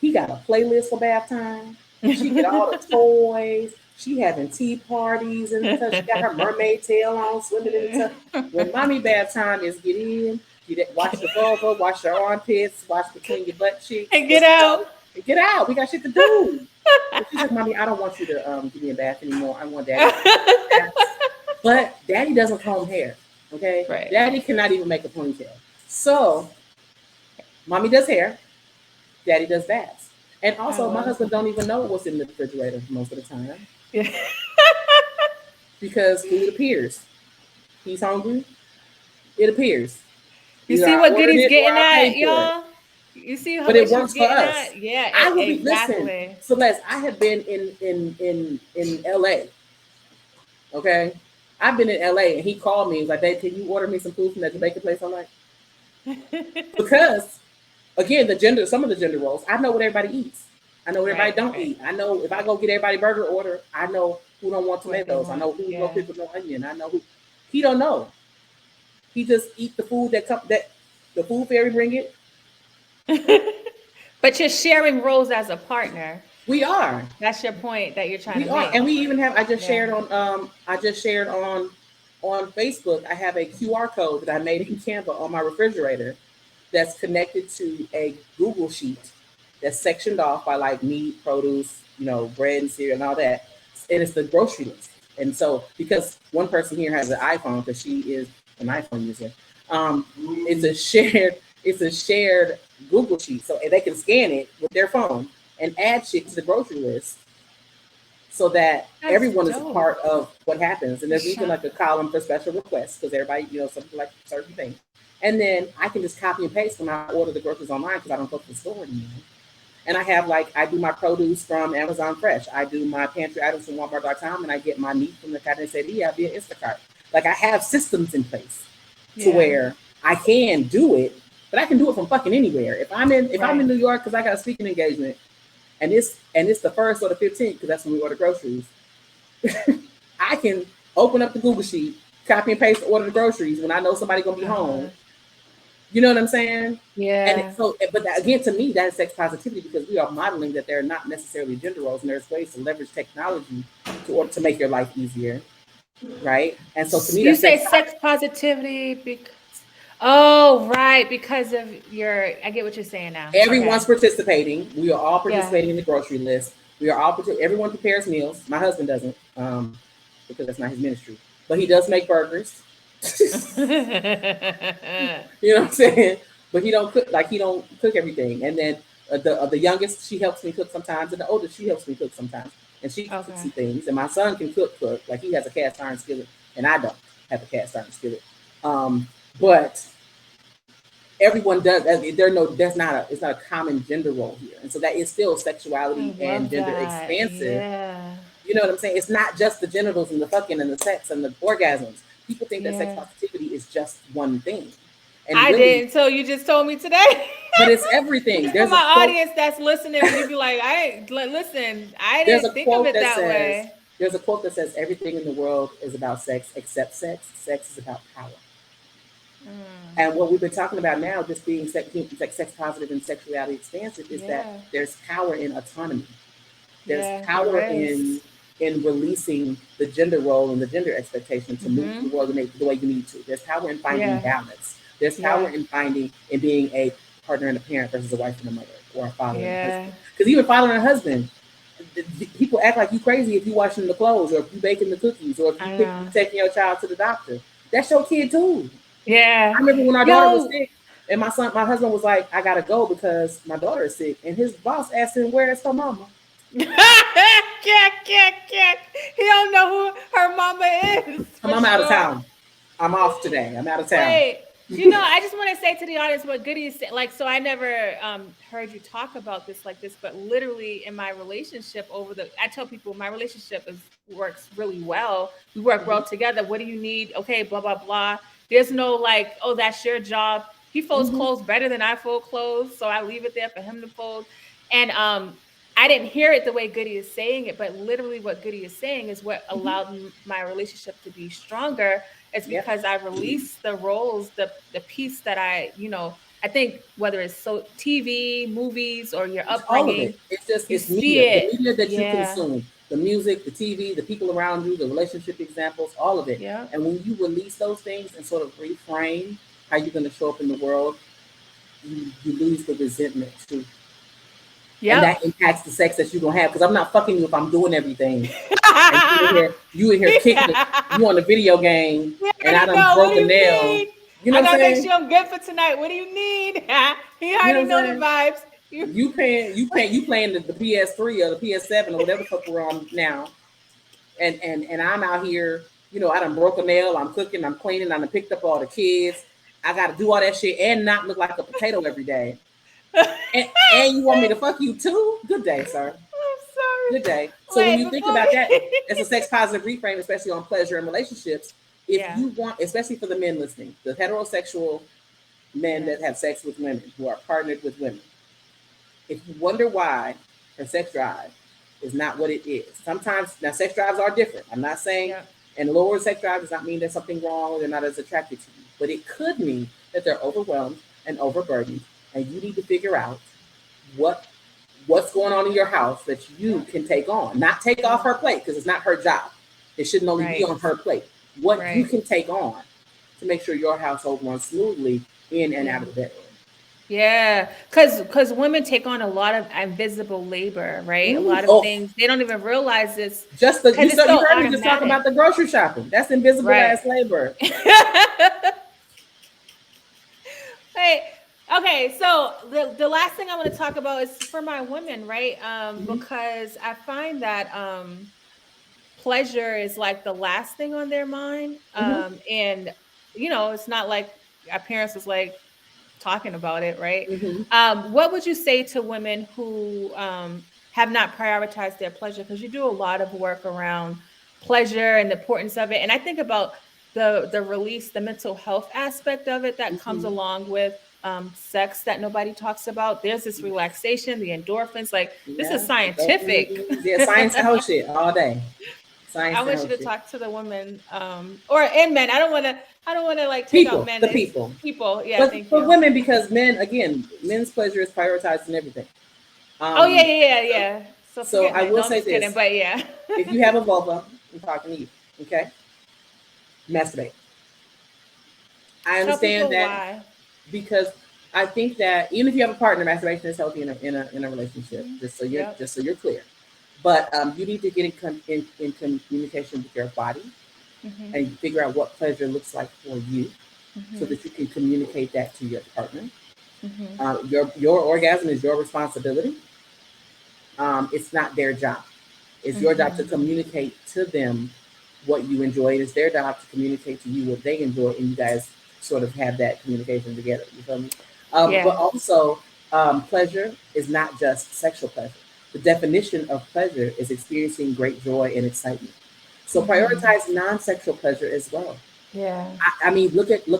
he got a playlist for bath time. She get all the toys. She having tea parties and stuff. She got her mermaid tail on, swimming in the tub. When mommy bath time is get in, wash the vulva, wash your armpits, wash between your butt cheeks. And get out. And get out. We got shit to do. And she's like, "Mommy, I don't want you to give me a bath anymore. I want daddy to give me a bath." But daddy doesn't comb hair. Okay? Right. Daddy cannot even make a ponytail. So mommy does hair, daddy does baths. And I also, my love. husband don't even know what's in the refrigerator most of the time Yeah. because food appears. He's hungry, it appears. You Either see I what ordered Goody's it or getting I at, paid for it. y'all? You see how But it what she's works for getting us. at? Yeah, I will be listen, exactly. Celeste. I have been in LA. Okay, I've been in LA, and he called me. He was like, "Babe, can you order me some food from that Jamaican place?" I'm like, because again, some of the gender roles, I know what everybody eats. I know what everybody Right, don't right. eat. I know if I go get everybody burger order, I know who don't want What they tomatoes. I know want. who no Yeah. pickle, no onion. I know who he don't know. He just eat the food that the food fairy bring it. But you're sharing roles as a partner. We are. That's your point that you're trying to We are, make. and we even have. Yeah. I just shared on Facebook. I have a QR code that I made in Canva on my refrigerator that's connected to a Google sheet that's sectioned off by like meat, produce, bread and cereal and all that. And it's the grocery list. And so, because one person here has an iPhone, because she is an iPhone user, it's a shared Google sheet, so they can scan it with their phone and add shit to the grocery list so that That's everyone is a dope. part of what happens. And there's even Shop. like a column for special requests because everybody, some people like certain things. And then I can just copy and paste when I order the groceries online because I don't go to the store anymore. And I have I do my produce from Amazon Fresh. I do my pantry items from Walmart.com, and I get my meat from the Carniceria via Instacart. Like I have systems in place to Yeah. where I can do it, but I can do it from fucking anywhere. If I'm in Right. New York because I got a speaking engagement, and it's the 1st or the 15th because that's when we order groceries. I can open up the Google sheet, copy and paste, order the groceries when I know somebody's gonna be home. Uh-huh. You know what I'm saying? And Yeah. so, but again, to me, that is sex positivity because we are modeling that they're not necessarily gender roles, and there's ways to leverage technology to make your life easier, right? And so, to me, You that's sex say sex positivity because, oh, right, because of your, I get what you're saying now. everyone's Okay. participating. We are all Yeah. participating in the grocery list. We are all everyone prepares meals. My husband doesn't, because that's not his ministry, but he does make burgers. You know what I'm saying? But he don't cook everything. And then the youngest, she helps me cook sometimes, and the oldest, she helps me cook sometimes, and she cooks Okay. some things. And my son can cook. Like he has a cast iron skillet, and I don't have a cast iron skillet. But everyone does. There's not a it's not a common gender role here, and so that is still I sexuality and love gender that. expansive. Yeah. You know what I'm saying? It's not just the genitals and the fucking and the sex and the orgasms. People think that sex Yeah. positivity is just one thing, and I really, didn't until you just told me today. but it's everything. Just for my audience that's listening, when you be like, I ain't listen, I There's didn't a think of quote it that that says way. there's a quote that says everything in the world is about sex except sex. Sex is about power. Mm, And what we've been talking about now, just being sex positive and sexuality expansive, is that yeah. there's power in autonomy. There's Yeah, there power in is. releasing the gender role and the gender expectation to move through Mm-hmm. the world the way you need to. There's power in finding Yeah. balance. There's power Yeah. in being a partner and a parent versus a wife and a mother, or a father and a Yeah. husband. Because even father and a husband, people act like you crazy if you washing the clothes or if you baking the cookies or if I you know. taking your child to the doctor. That's your kid too. I Yeah. remember when our daughter was Yo. sick, and my husband was like, "I gotta go because my daughter is sick," and his boss asked him, "Where is her mama?" Kick. He don't know who her mama is Her for mama out of sure. town. I'm off today. I'm out of town. Wait, I just want to say to the audience what Goody is saying. Like, so I never heard you talk about this like this, but literally in my relationship I tell people my relationship works really well. We work well together. What do you need? Okay, blah blah blah. There's no like, oh, that's your job. He folds Mm-hmm. clothes better than I fold clothes, so I leave it there for him to fold. And I didn't hear it the way Goody is saying it, but literally what Goody is saying is what Mm-hmm. allowed my relationship to be stronger. It's Yep. because I release the roles, the piece that I think whether it's so TV, movies, or your It's all of it. upbringing, you It's see media. The it. media that you Yeah. consume, the music, the TV, the people around you, the relationship examples, all of it. Yeah. And when you release those things and sort of reframe how you're going to show up in the world, you lose the resentment too, and Yep. that impacts the sex that you're gonna have. Because I'm not fucking you if I'm doing everything, and you in here kicking it, you on the video game, We and I already done know. What broke do a you nail. need? You know I what I'm gotta make saying? sure I'm good for tonight. What do you need? He You know already what I'm know the saying? vibes. You You playing the PS3 or the PS7 or whatever the fuck we're on now, and I'm out here. I done broke a nail. I'm cooking. I'm cleaning. I done picked up all the kids. I got to do all that shit and not look like a potato every day. And you want me to fuck you too? Good day, sir. I'm sorry. Good day. So when Wait, you think before about that, we it's a sex positive reframe, especially on pleasure and relationships. If Yeah. you want, especially for the men listening, the heterosexual men Yeah. that have sex with women who are partnered with women, if you wonder why her sex drive is not what it is, sometimes now sex drives are different. I'm not saying, Yeah. and lower sex drive does not mean there's something wrong or they're not as attracted to you, but it could mean that they're overwhelmed and overburdened, and you need to figure out what what's going on in your house that you can take on, not take off Yeah. her plate because it's not her job. It shouldn't only be Right. on her plate. What you Right. can take on to make sure your household runs smoothly in and Yeah. out of the bedroom. Yeah, because women take on a lot of invisible labor, right? A lot of Oh, things they don't even realize this just the because it's you so heard me just talk automatic, about the grocery shopping. That's invisible right? ass labor. Hey, okay, so the last thing I want to talk about is for my women, right? Hmm. Because I find that pleasure is like the last thing on their mind, Hmm. and it's not like our parents was like talking about it, right? Hmm. What would you say to women who have not prioritized their pleasure? Because you do a lot of work around pleasure and the importance of it. And I think about the release, the mental health aspect of it that comes Hmm. along with sex that nobody talks about. There's this relaxation, the endorphins. Like this is Yeah, the scientific. dopamine. Yeah, science and whole shit all day. Science I and want whole you to shit. talk to the women, or and men. I don't want to like take out People, men the as people. people. Yeah, But thank for you. women, because men, again, men's pleasure is prioritized in everything. Oh yeah, Um, yeah, yeah, so, yeah. So so forget I men. will No, I'm say just kidding. this: But yeah. if you have a vulva, I'm talking to you. Okay, masturbate. I Tell understand people that why. because I think that even if you have a partner, masturbation is healthy in a relationship. Mhm. Just Yep. so you're clear. But you need to get in communication with your body Mhm. and figure out what pleasure looks like for you, so Mhm. that you can communicate that to your partner. Mhm. Your orgasm is your responsibility. It's not their job. It's your job to Mhm. communicate to them what you enjoy. It's their job to communicate to you what they enjoy, and you guys sort of have that communication together. You feel me? But Yeah. also, pleasure is not just sexual pleasure. The definition of pleasure is experiencing great joy and excitement. So Mhm. prioritize non-sexual pleasure as well. Yeah. I mean, look at the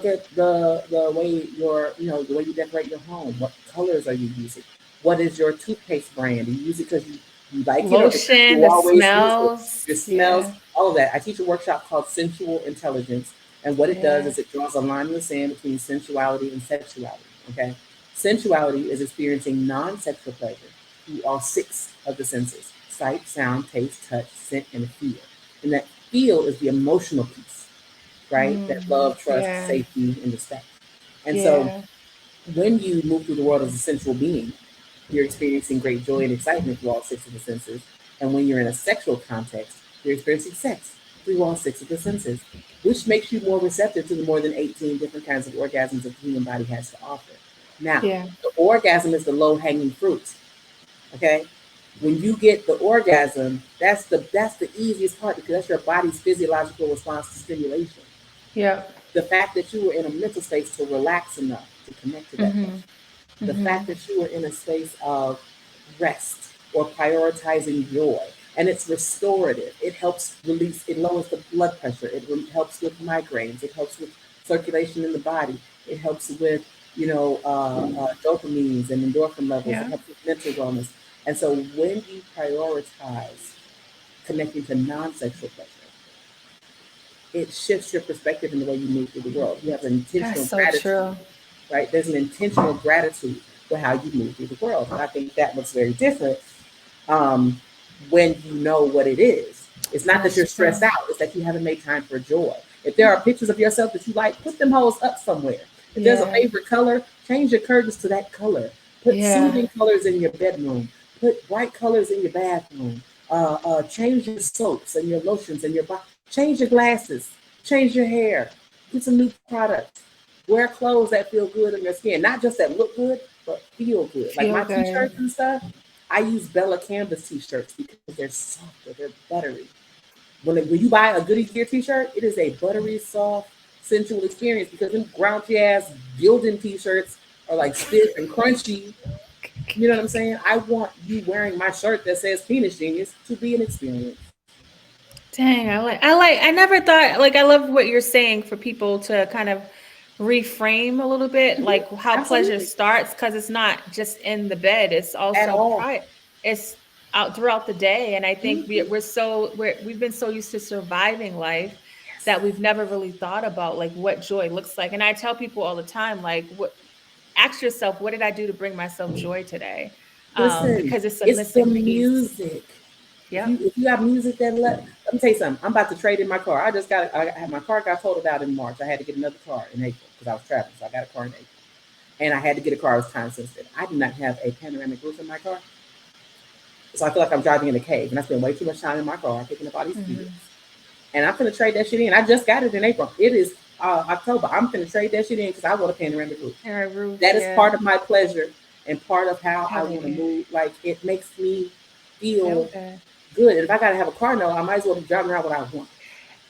way the way you decorate your home. What colors are you using? What is your toothpaste brand? Do you use it because you like it, or because Lotion, you the always use it? Your smells. smells, Yeah. all of that. I teach a workshop called Sensual Intelligence, and what it does Yeah. is it draws a line in the sand between sensuality and sexuality. Okay, sensuality is experiencing non-sexual pleasure through all six of the senses: sight, sound, taste, touch, scent, and feel. And that feel is the emotional piece, right? That Mm. love, trust, Yeah. safety, and respect. And so Yeah. when you move through the world as a sensual being, you're experiencing great joy and excitement through all six of the senses. And when you're in a sexual context, you're experiencing sex through all six of the senses, which makes you more receptive to the more than 18 different kinds of orgasms that the human body has to offer. Now, Yeah. the orgasm is the low hanging fruit. Okay? When you get the orgasm, that's the easiest part because that's your body's physiological response to stimulation. Yeah. The fact that you were in a mental space to relax enough to connect to that pleasure, Mhm. the fact Mhm. that you were in a space of rest or prioritizing joy, and it's restorative. It helps release, it lowers the blood pressure, it helps with migraines, it helps with circulation in the body, it helps with dopamines and endorphin levels, it Yeah. helps with mental wellness. And so when you prioritize connecting to non-sexual pleasure, it shifts your perspective in the way you move through the world. You have an That's intentional so gratitude, true. right? There's an intentional gratitude for how you move through the world. And I think that looks very different um, when you know what it is. It's not that That's you're stressed true. out, it's that you haven't made time for joy. If there are pictures of yourself that you like, put them holes up somewhere. If there's a Yeah. favorite color, change your curtains to that color. Put Yeah. soothing colors in your bedroom. Put bright colors in your bathroom. Change your soaps and your lotions and your body. Change your glasses. Change your hair. Get some new products. Wear clothes that feel good on your skin, not just that look good, but feel good. Like Feel my good. t-shirts and stuff, I use Bella Canvas t-shirts because they're softer, they're buttery. When you buy a Goody Gear t-shirt, it is a buttery, soft, sensual experience because them grouchy ass Gildan t-shirts are like stiff and crunchy. You know what I'm saying? I want you wearing my shirt that says Penis Genius to be an experience. Dang, I never thought, like, I love what you're saying for people to kind of reframe a little bit, Hmm. like how pleasure Absolutely. starts, because it's not just in the bed, it's At also all. it's out throughout the day. And I think Hmm. we've been so used to surviving life Yes. that we've never really thought about like what joy looks like. And I tell people all the time, like, ask yourself, what did I do to bring myself joy today? Listen, because it's a it's the missing piece. music. Yep. If you have music that let me tell you something. I'm about to trade in my car. My car got totaled out in March. I had to get another car in April because I was traveling, so I got a car in April. And I had to get a car. It was time sensitive. I do not have a panoramic roof in my car, so I feel like I'm driving in a cave, and I spend way too much time in my car picking up all these kids. Hmm. And I'm gonna trade that shit in. I just got it in April. It is October. I'm gonna trade that shit in because I want a panoramic roof. Or a roof. That is Yeah. part of my pleasure and part of how I Hell want to yeah. move. Like it makes me feel Okay. good. And if I gotta have a car note, I might as well be driving around what I want.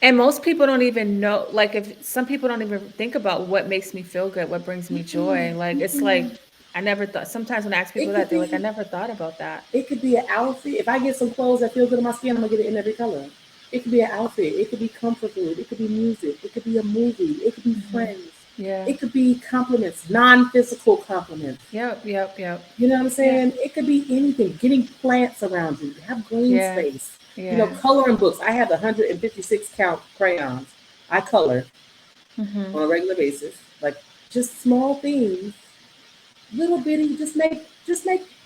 And most people don't even know, like, if some people don't even think about what makes me feel good, what brings me Mm-mm, joy. Like, it's mm-mm. like, I never thought, sometimes when I ask people It that, could they're like, I be never thought about that. it could be an outfit. If I get some clothes that feel good on my skin, I'm gonna get it in every color. It could be an outfit. It could be comfort food. It could be music. It could be a movie. It could be Hmm. friends. Yeah. It could be compliments, non-physical compliments. Yep. Yep. Yep. You know what I'm Yeah. saying? It could be anything. Getting plants around you. Have green Yeah. space. Yeah. Coloring books. I have 156 count crayons. I color Hmm. on a regular basis. Like just small things, little bitty. Just make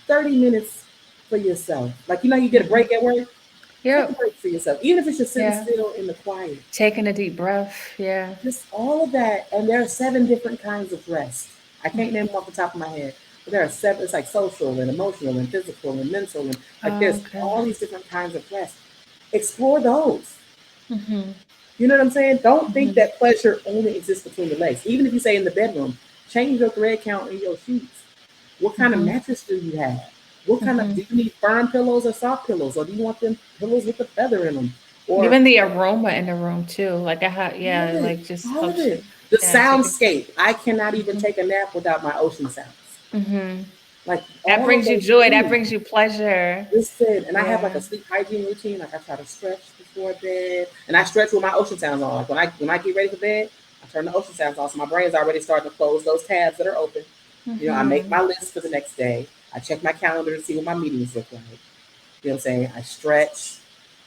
30 minutes for yourself. Like you get a Hmm. break at work. Take a Yep. break for yourself, even if it's just sitting Yeah. still in the quiet. Taking a deep breath. Yeah. Just all of that. And there are 7 different kinds of rest. I can't name them off the top of my head, but there are 7. It's like social and emotional and physical and mental. And like there's Okay. all these different kinds of rest. Explore those. Hmm. You know what I'm saying? Don't think Hmm. that pleasure only exists between the legs. Even if you say in the bedroom, change your thread count in your sheets. What kind of Hmm. mattress do you have? What kind of Hmm. do you need firm pillows or soft pillows? Or do you want them pillows with a feather in them? Or Even the aroma in the room too. Like I have, all of yeah, it. like just All of helps it. you. The Yeah, take it. soundscape. I cannot even Hmm. take a nap without my ocean sounds. Hmm. Like That all of brings you those joy. That things. brings you pleasure. Listen, and I have like Yeah. a sleep hygiene routine. Like I try to stretch before bed, and I stretch with my ocean sounds on. Like when I get ready for bed, I turn the ocean sounds on, so my brain's already starting to close those tabs that are open. I make Hmm. my list for the next day. I check my calendar to see what my meetings look like. You know what I'm saying? I stretch.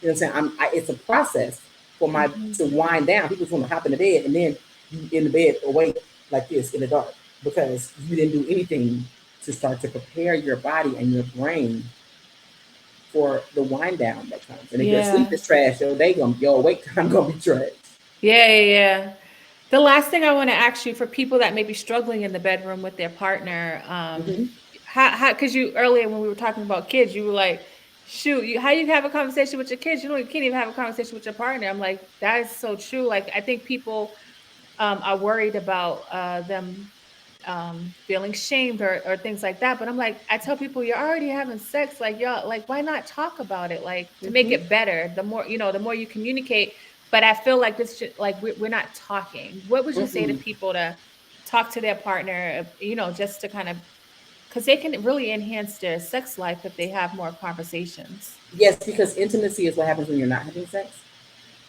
You know what I'm saying? It's a process for my Hmm. to wind down. People just want to hop in the bed and then you in the bed awake like this in the dark because you didn't do anything to start to prepare your body and your brain for the wind down that comes. And if your sleep Yeah. is trash, your awake time gonna be trash. Yeah. Yeah. Yeah. The last thing I want to ask you, for people that may be struggling in the bedroom with their partner, Mm-hmm. because you earlier when we were talking about kids, you were like, shoot, how you have a conversation with your kids? You can't even have a conversation with your partner. I'm like, that is so true. Like, I think people are worried about them feeling shamed or things like that. But I'm like, I tell people, you're already having sex. Like, y'all, like, why not talk about it? Like, to make Mm-hmm. it better, the more you communicate. But I feel like this should, like, we're not talking. What would you say to Mm-mm. people to talk to their partner, just to kind of, because they can really enhance their sex life if they have more conversations. Yes, because intimacy is what happens when you're not having sex.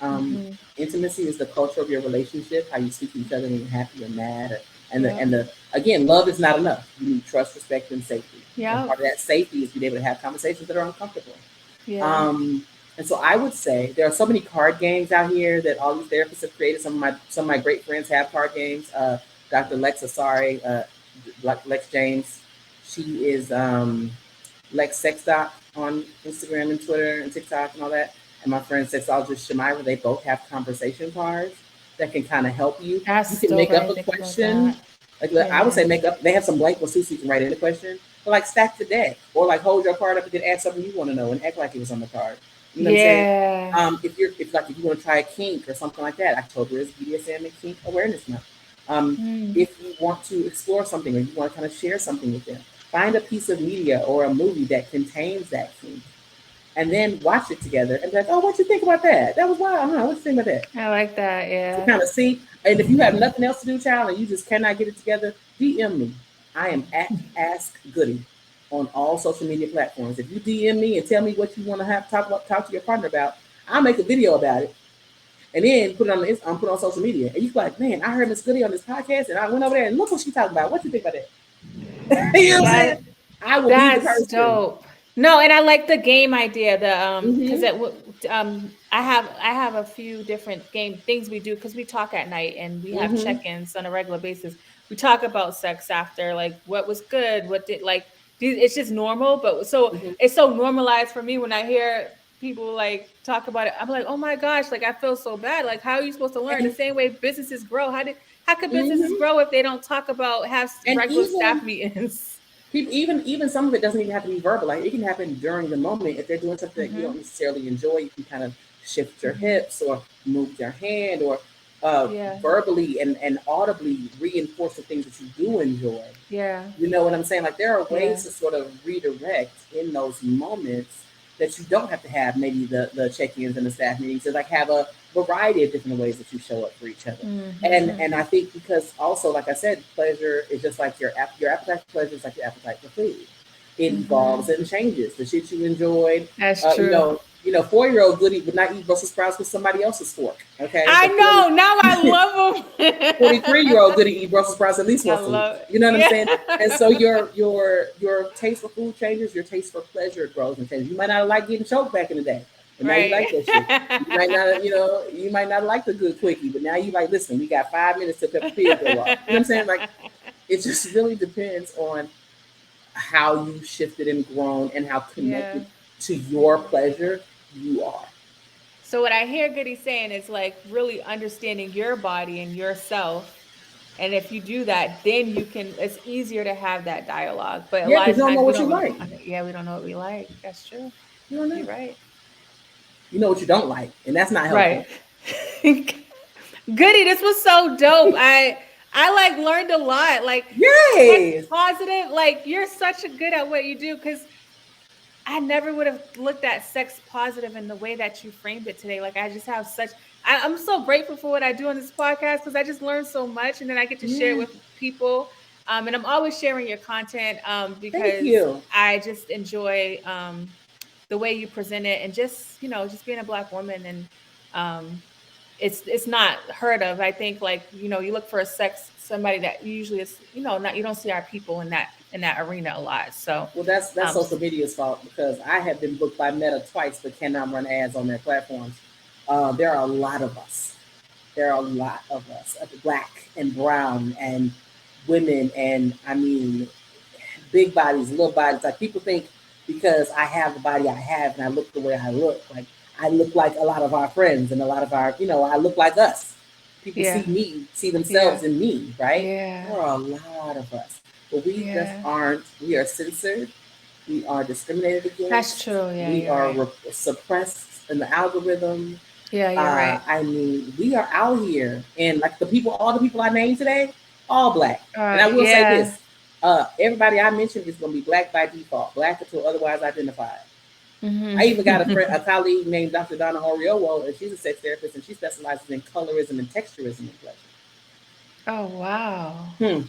Um, Hmm. Intimacy is the culture of your relationship, how you speak to each other when you're happy or mad, Yep. and the again, love is not enough. You need trust, respect, and safety. And Yep. part of that safety is being able to have conversations that are uncomfortable. Yeah. Um, and so I would say there are so many card games out here that all these therapists have created. Some of my great friends have card games. Dr. Lex Asari, Lex James, she is Lex Sex Doc on Instagram and Twitter and TikTok and all that. And my friend sexologist Shamira, they both have conversation cards that can kind of help you. You That's can dope. make I up didn't a think about question. that. Like I would Yeah. say, make up. They have some blank ones too, so you can write in a question. But like stack the deck, or like hold your card up and then add something you want to know and act like it was on the card. You know what I'm saying? Yeah. If you want to try a kink or something like that, October is BDSM and Kink Awareness Month. Mm. If you want to explore something or you want to kind of share something with them, find a piece of media or a movie that contains that kink and then watch it together and be like, oh, what you think about that? That was wild, huh? What you think about that? I like that. To Yeah. kind of see. And if you have nothing else to do, child, and you just cannot get it together, DM me. I am at Ask Goody on all social media platforms. If you DM me and tell me what you want to have talk to your partner about, I'll make a video about it and then put it on social media. And you be like, man, I heard Miss Goody on this podcast, and I went over there and look what she talking about. What you think about that? You know what I'm saying? That I will be the that's person. dope. No, and I like the game idea. The because Mm-hmm. I have a few different game things we do because we talk at night and we have Mm-hmm. check-ins on a regular basis. We talk about sex after, like what was good, what did like. it's just normal. But so Mhm. it's so normalized for me when I hear people like talk about it. I'm like, oh my gosh, like I feel so bad. Like, how are you supposed to learn? The And same way businesses grow. How could businesses mhm. grow if they don't talk about have And regular staff meetings? people, even some of it doesn't even have to be verbal. Like it can happen during the moment. If they're doing something that you don't Mm-hmm. necessarily enjoy, you can kind of shift your Mm-hmm. hips or move your hand or Yeah. verbally and audibly reinforce the things that you do enjoy. Yeah. You know what I'm saying? Like there are ways Yeah. to sort of redirect in those moments that you don't have to have maybe the check-ins and the staff meetings to like have a variety of different ways that you show up for each other. Mm-hmm. And I think because also like I said, pleasure is just like your appetite for pleasure is like your appetite for food. It evolves Mm-hmm. and changes. The shit you enjoyed, That's uh, you true. know, 4-year-old Goody would not eat Brussels sprouts with somebody else's fork. Okay, I but 40, know. Now I love them. 43-year-old Goody eat Brussels sprouts at least I once a week. love it. You know what I'm Yeah. saying? And so your taste for food changes, your taste for pleasure grows and changes. You might not like getting choked back in the day, but now you Right. like that shit. You might not, you might not like the good quickie, but now you like, listen, we got 5 minutes till Peppa Pig go off. You know what I'm saying? Like it just really depends on how you shifted and grown and how connected Yeah. to your pleasure you are. So what I hear Goody saying is like really understanding your body and yourself. And if you do that, then you can it's easier to have that dialogue. But a Yeah, lot because of you don't know times we what don't you really like. yeah, we don't know what we like. That's true. You don't You're know. right. You know what you don't like, and that's not helpful. Right. Goody, this was so dope. I like learned a lot. Like sex Yay! positive, like you're such a good at what you do because I never would have looked at sex positive in the way that you framed it today. Like I just have I'm so grateful for what I do on this podcast because I just learned so much and then I get to share it Yeah, with people. And I'm always sharing your content thank because you. I just enjoy the way you present it and just, just being a black woman and um, it's not heard of. I think like, you look for a sex somebody that usually is, not you don't see our people in that arena a lot. So Well, that's um social media's fault because I have been booked by Meta twice, but cannot run ads on their platforms. There are a lot of us. There are a lot of us, black and brown and women, and I mean, big bodies, little bodies. Like people think because I have the body I have and I look the way I look, like I look like a lot of our friends and a lot of our, I look like us. People see yeah. me, see Yeah. themselves in me, right? Yeah. There are a lot of us, but we just Yeah. aren't. We are censored. We are discriminated That's against. true. Yeah, We you're are right. suppressed in the algorithm. Yeah, you're right. I mean, we are out here, and like all the people I named today, all black. And I will say Yeah. this: everybody I mentioned is going to be black by default, black until otherwise identified. I even got a colleague named Dr. Donna Oriowo, and she's a sex therapist, and she specializes in colorism and texturism in pleasure. Oh, wow. Hmm.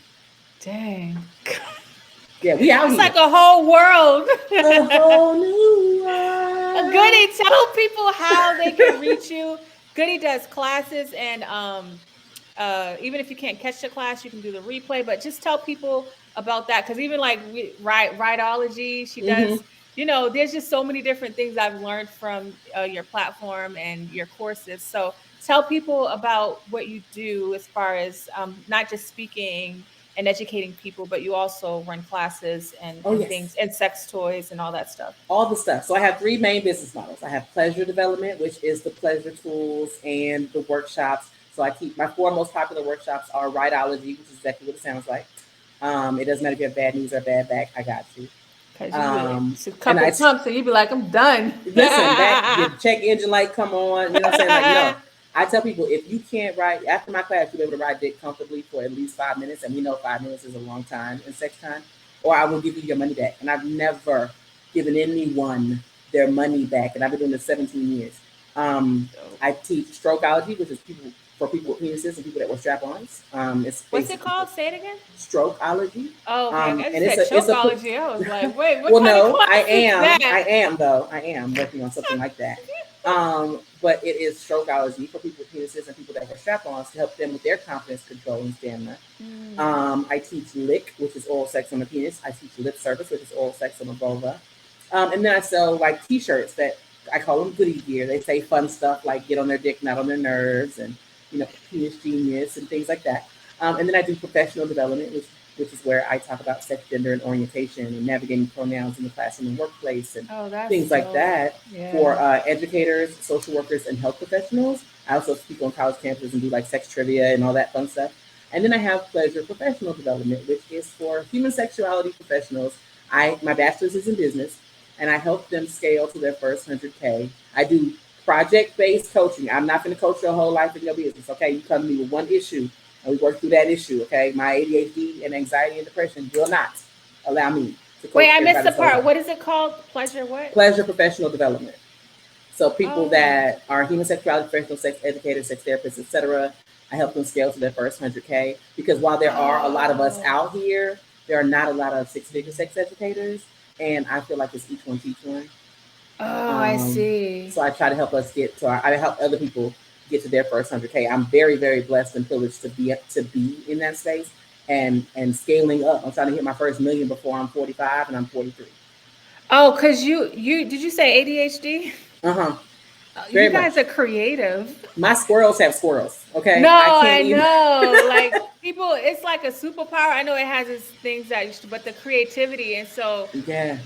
Dang. Yeah, we out It's here. like a whole world. A whole new world. Goody, tell people how they can reach you. Goody does classes and even if you can't catch the class, you can do the replay, but just tell people about that because even like rideology, she Mm-hmm. does, there's just so many different things I've learned from your platform and your courses. So tell people about what you do as far as not just speaking and educating people, but you also run classes Oh, and yes. things and sex toys and all that stuff. All the stuff. So I have three main business models. I have pleasure development, which is the pleasure tools and the workshops. So I keep my four most popular workshops are rideology, which is exactly what it sounds like. It doesn't matter if you have bad knees or bad back, I got you. Because you be like, it's a And couple pumps and you be like, I'm done. listen, that your check engine light come on. You know what I'm saying? Like, no. I tell people if you can't ride after my class, you'll be able to ride dick comfortably for at least 5 minutes, and we know 5 minutes is a long time in sex time. Or I will give you your money back. And I've never given anyone their money back, and I've been doing this 17 years. Dope. I teach strokeology, which is people with penises and people that wear strap-ons. It's What's it basically called? Say it again. strokeology. Oh, okay. I And just said it's a chokeology. I was like, wait, what well, kind of no, class is I that? am though. I am working on something like that. But it is strokeology for people with penises and people that wear strap-ons to help them with their confidence, control, and stamina. Mm. I teach lick, which is oral sex on the penis. I teach lip service, which is oral sex on the vulva. And then I sell like T-shirts that I call them goody gear. They say fun stuff like "get on their dick, not on their nerves," and penis genius and things like that. And then I do professional development, which which is where I talk about sex, gender, and orientation and navigating pronouns in the classroom and workplace and Oh, that's things like dope. that for Yeah. educators, social workers, and health professionals. I also speak on college campuses and do like sex trivia and all that fun stuff. And then I have pleasure professional development, which is for human sexuality professionals. My bachelor's is in business, and I help them scale to their first 100K. I do project-based coaching. I'm not going to coach your whole life in your business. Okay, you come to me with one issue, and we work through that issue. Okay, my ADHD and anxiety and depression will not allow me to coach Wait, I missed the everybody's whole part. life. What is it called? Pleasure what? Pleasure professional development. So people Oh. that are human sexuality professionals, sex educators, sex therapists, etc., I help them scale to their first 100K because while there are a lot of us Oh. out here, there are not a lot of six-figure sex educators, and I feel like it's each one teach one. Oh, I Um, see. so I try to help us get to I help other people get to their first 100K. I'm very, very blessed and privileged to be in that space and scaling up. I'm trying to hit my first million before I'm 45 and I'm 43. Oh, cause you did you say ADHD? Uh huh. You Very guys much. are creative. My squirrels have squirrels. No, Okay, I can't I even. know. Like people, it's like a superpower. I know it has its things that, but the creativity, and so Yeah,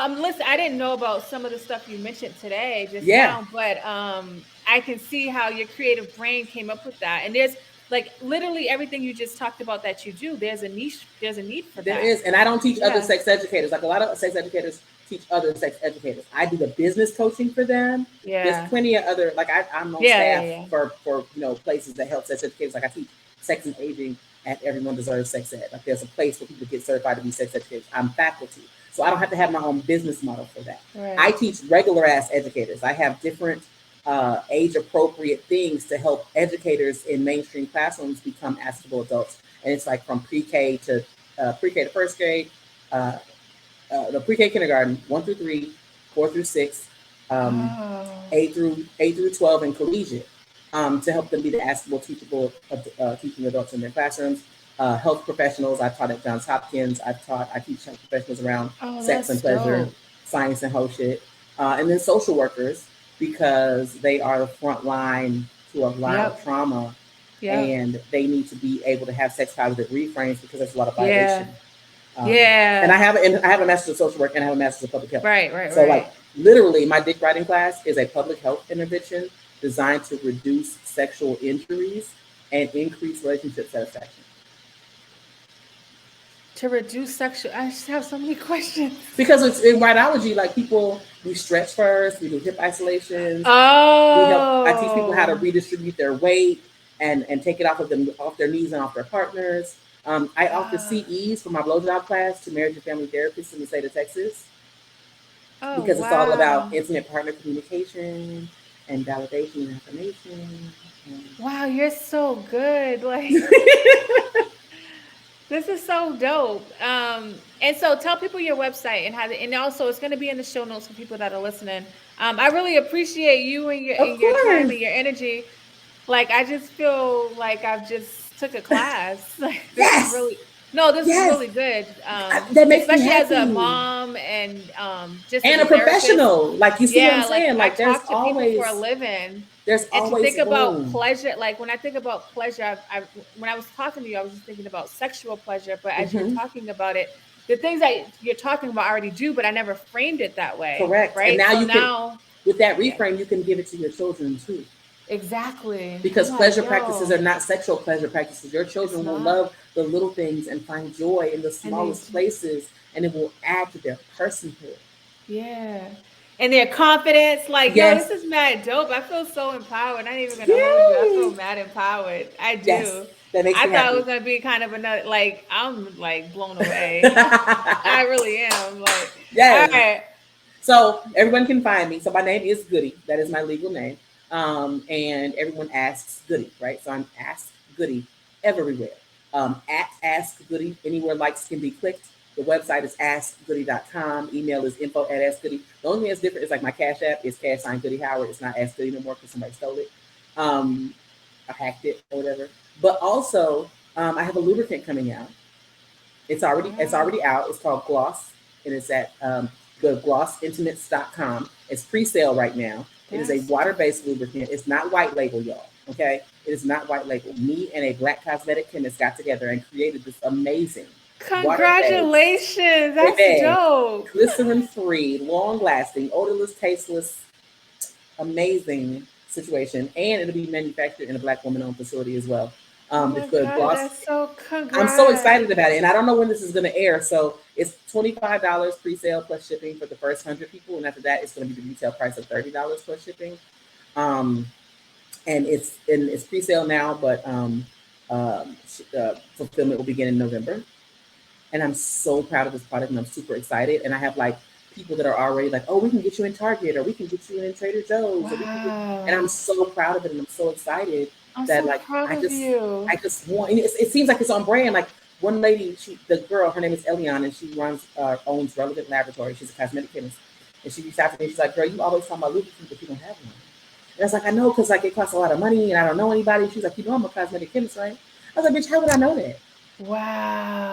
listen, I didn't know about some of the stuff you mentioned today just yeah. now, but I can see how your creative brain came up with that. And there's like literally everything you just talked about that you do. There's a niche. There's a need for There that. is, and I don't teach other Yeah. sex educators. Like a lot of sex educators teach other sex educators. I do the business coaching for them. There's Yeah. plenty of other like I'm on Yeah. Yeah. staff Yeah. for places that help sex educators. Like I teach sex and aging at Everyone Deserves Sex Ed. Like there's a place where people get certified to be sex educators. I'm faculty, so I don't have to have my own business model for that. I Right. teach regular ass educators. I have different age appropriate things to help educators in mainstream classrooms become askable adults. And it's like from pre-K to first grade, uh, the pre-K kindergarten, 1 through 3, 4 through 6, um, Oh. 8 through 12, and collegiate, to help them be the askable, teachable teaching adults in their classrooms. Health professionals, I've taught at Johns Hopkins. I teach health professionals around Oh, sex and that's pleasure, dope. science and whole shit. And then social workers, because they are the front line to a lot of Yep. trauma Yep. and they need to be able to have sex positive reframes because there's a lot of violation. Yeah. Um, and Yeah. I have a master's of social work and I have a master's of public health. Right. Right. So like Right. literally, my dick writing class is a public health intervention designed to reduce sexual injuries and increase relationship satisfaction. To reduce sexual, I just have so many questions. Because it's in rhinology, like people, we stretch first, we do hip isolations, we help. I teach people how to Oh. redistribute their weight and take it off their knees and off their partners. I offer Ah. CEs for my blowjob class to marriage and family therapists in the state of Texas Oh, because it's all about wow. intimate partner communication and validation and affirmation. Wow, you're so good. Like, this is so dope. And so tell people your website and how, and also it's going to be in the show notes for people that are listening. I really appreciate you Of and your time course. and your energy. Like, I just feel like I've just took a class. Like, this is Yes. really, no, this is Yes. really good. That makes me Especially as a happy. mom and just as And a a therapist. professional. Like you see what I'm Yeah, like saying? I Like talk to people for a living, there's and to always think about room. pleasure, like when I think about pleasure, when I was talking to you, I was just thinking about sexual pleasure. But as you're Hmm. talking about it, the things that you're talking about I already do, but I never framed it that way, Correct. And right? now So you can, now, with that yeah, reframe, you can give it to your children too. exactly. I'm Because like, pleasure practices are yo, not sexual pleasure practices. Your it's children will not. love the little things and find joy in the And they smallest do. places, and it will add to their personhood. Yeah. And their confidence, like, yo, this Yes. is mad dope. I feel so empowered. I ain't even gonna hold you. I feel Yay! mad empowered. I Yes. do. That makes I me thought it happy. was gonna be kind of another, like, I'm like blown away. I really am. Like, all Yes. right. So everyone can find me. So my name is Goody. That is my legal name. And everyone asks Goody, right? So I'm Ask Goody everywhere. At Ask Goody, anywhere likes can be clicked. The website is askgoody.com. Email is info@askgoody. The only thing that's different is like my Cash App is cash sign Goody Howard. It's not Ask Goody no more because somebody stole it. Um, I hacked it or whatever. But also, I have a lubricant coming out. It's Wow. already out. It's called Gloss, and it's at go to glossintimates.com. It's pre-sale right now. It is a That's water-based lubricant. It's not white label, y'all. Okay, it is not white label. Me and a black cosmetic chemist got together and created this amazing water-based, Congratulations. That's baby, dope. glycerin-free, long-lasting, odorless, tasteless, amazing situation, and it'll be manufactured in a Black woman-owned facility as well. Oh It's my the God, gloss. that's so I'm so congrats. excited about it, and I don't know when this is going to air. So it's $25 pre-sale plus shipping for the first 100 people, and after that, it's going to be the retail price of $30 plus shipping. Um, and it's pre-sale now, but fulfillment will begin in November. And I'm so proud of this product, and I'm super excited. And I have like people that are already like, oh, we can get you in Target, or we can get you in Trader Joe's, or we can get, and I'm Wow. so proud of it, and I'm so excited I'm that so like proud of I you. just want, and it seems like it's on brand. Like one lady, the girl, her name is Eliane, and she owns Relevant Laboratory. She's a cosmetic chemist, and she reached out to me. She's like, girl, you always talk about lubricant, but you don't have one. And I was like, I know, because like it costs a lot of money, and I don't know anybody. She's like, you know, I'm a cosmetic chemist, right? I was like, bitch, how would I know that?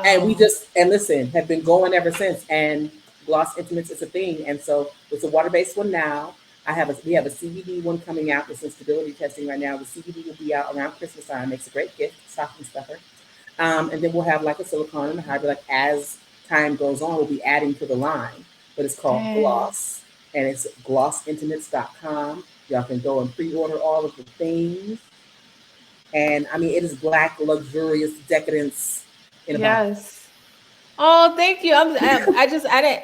And we Wow. just, and listen, have been going ever since. And Gloss Intimates is a thing. And so it's a water-based one now. We have a CBD one coming out. It's in stability testing right now. The CBD will be out around Christmas time. Makes a great gift, stocking stuffer. And then we'll have like a silicone and a hybrid. Like as time goes on, we'll be adding to the line. But it's called Dang. Gloss, and it's glossintimates.com. Y'all can go and pre-order all of the things. And I mean, it is Black luxurious decadence in a bottle. Yes. Oh, thank you. I didn't.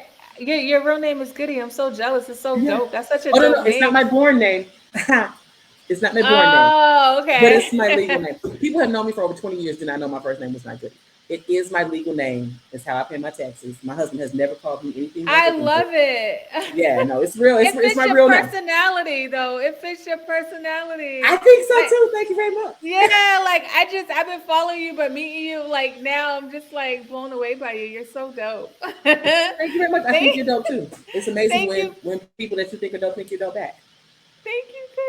Your real name is Goody. I'm so jealous. It's so Yeah. dope. That's such a Oh no, dope no, it's not name. my born name. It's not my born name, Oh, but it's my legal okay. name. People have known me for over 20 years. Did not know my first name was not Goody. It is my legal name. It's how I pay my taxes. My husband has never called me anything I other than love Goody. it. Yeah, no, it's real. It's It my fits your real name. personality, though. It fits your I personality. think so Like, too. Thank you very much. yeah, like I've been following you, but meeting you, like now, I'm just like blown away by you. You're so dope. Thank you very much. I think thank, you're dope too. It's amazing thank you, when people that you think are dope think you're dope back. thank you, Goody.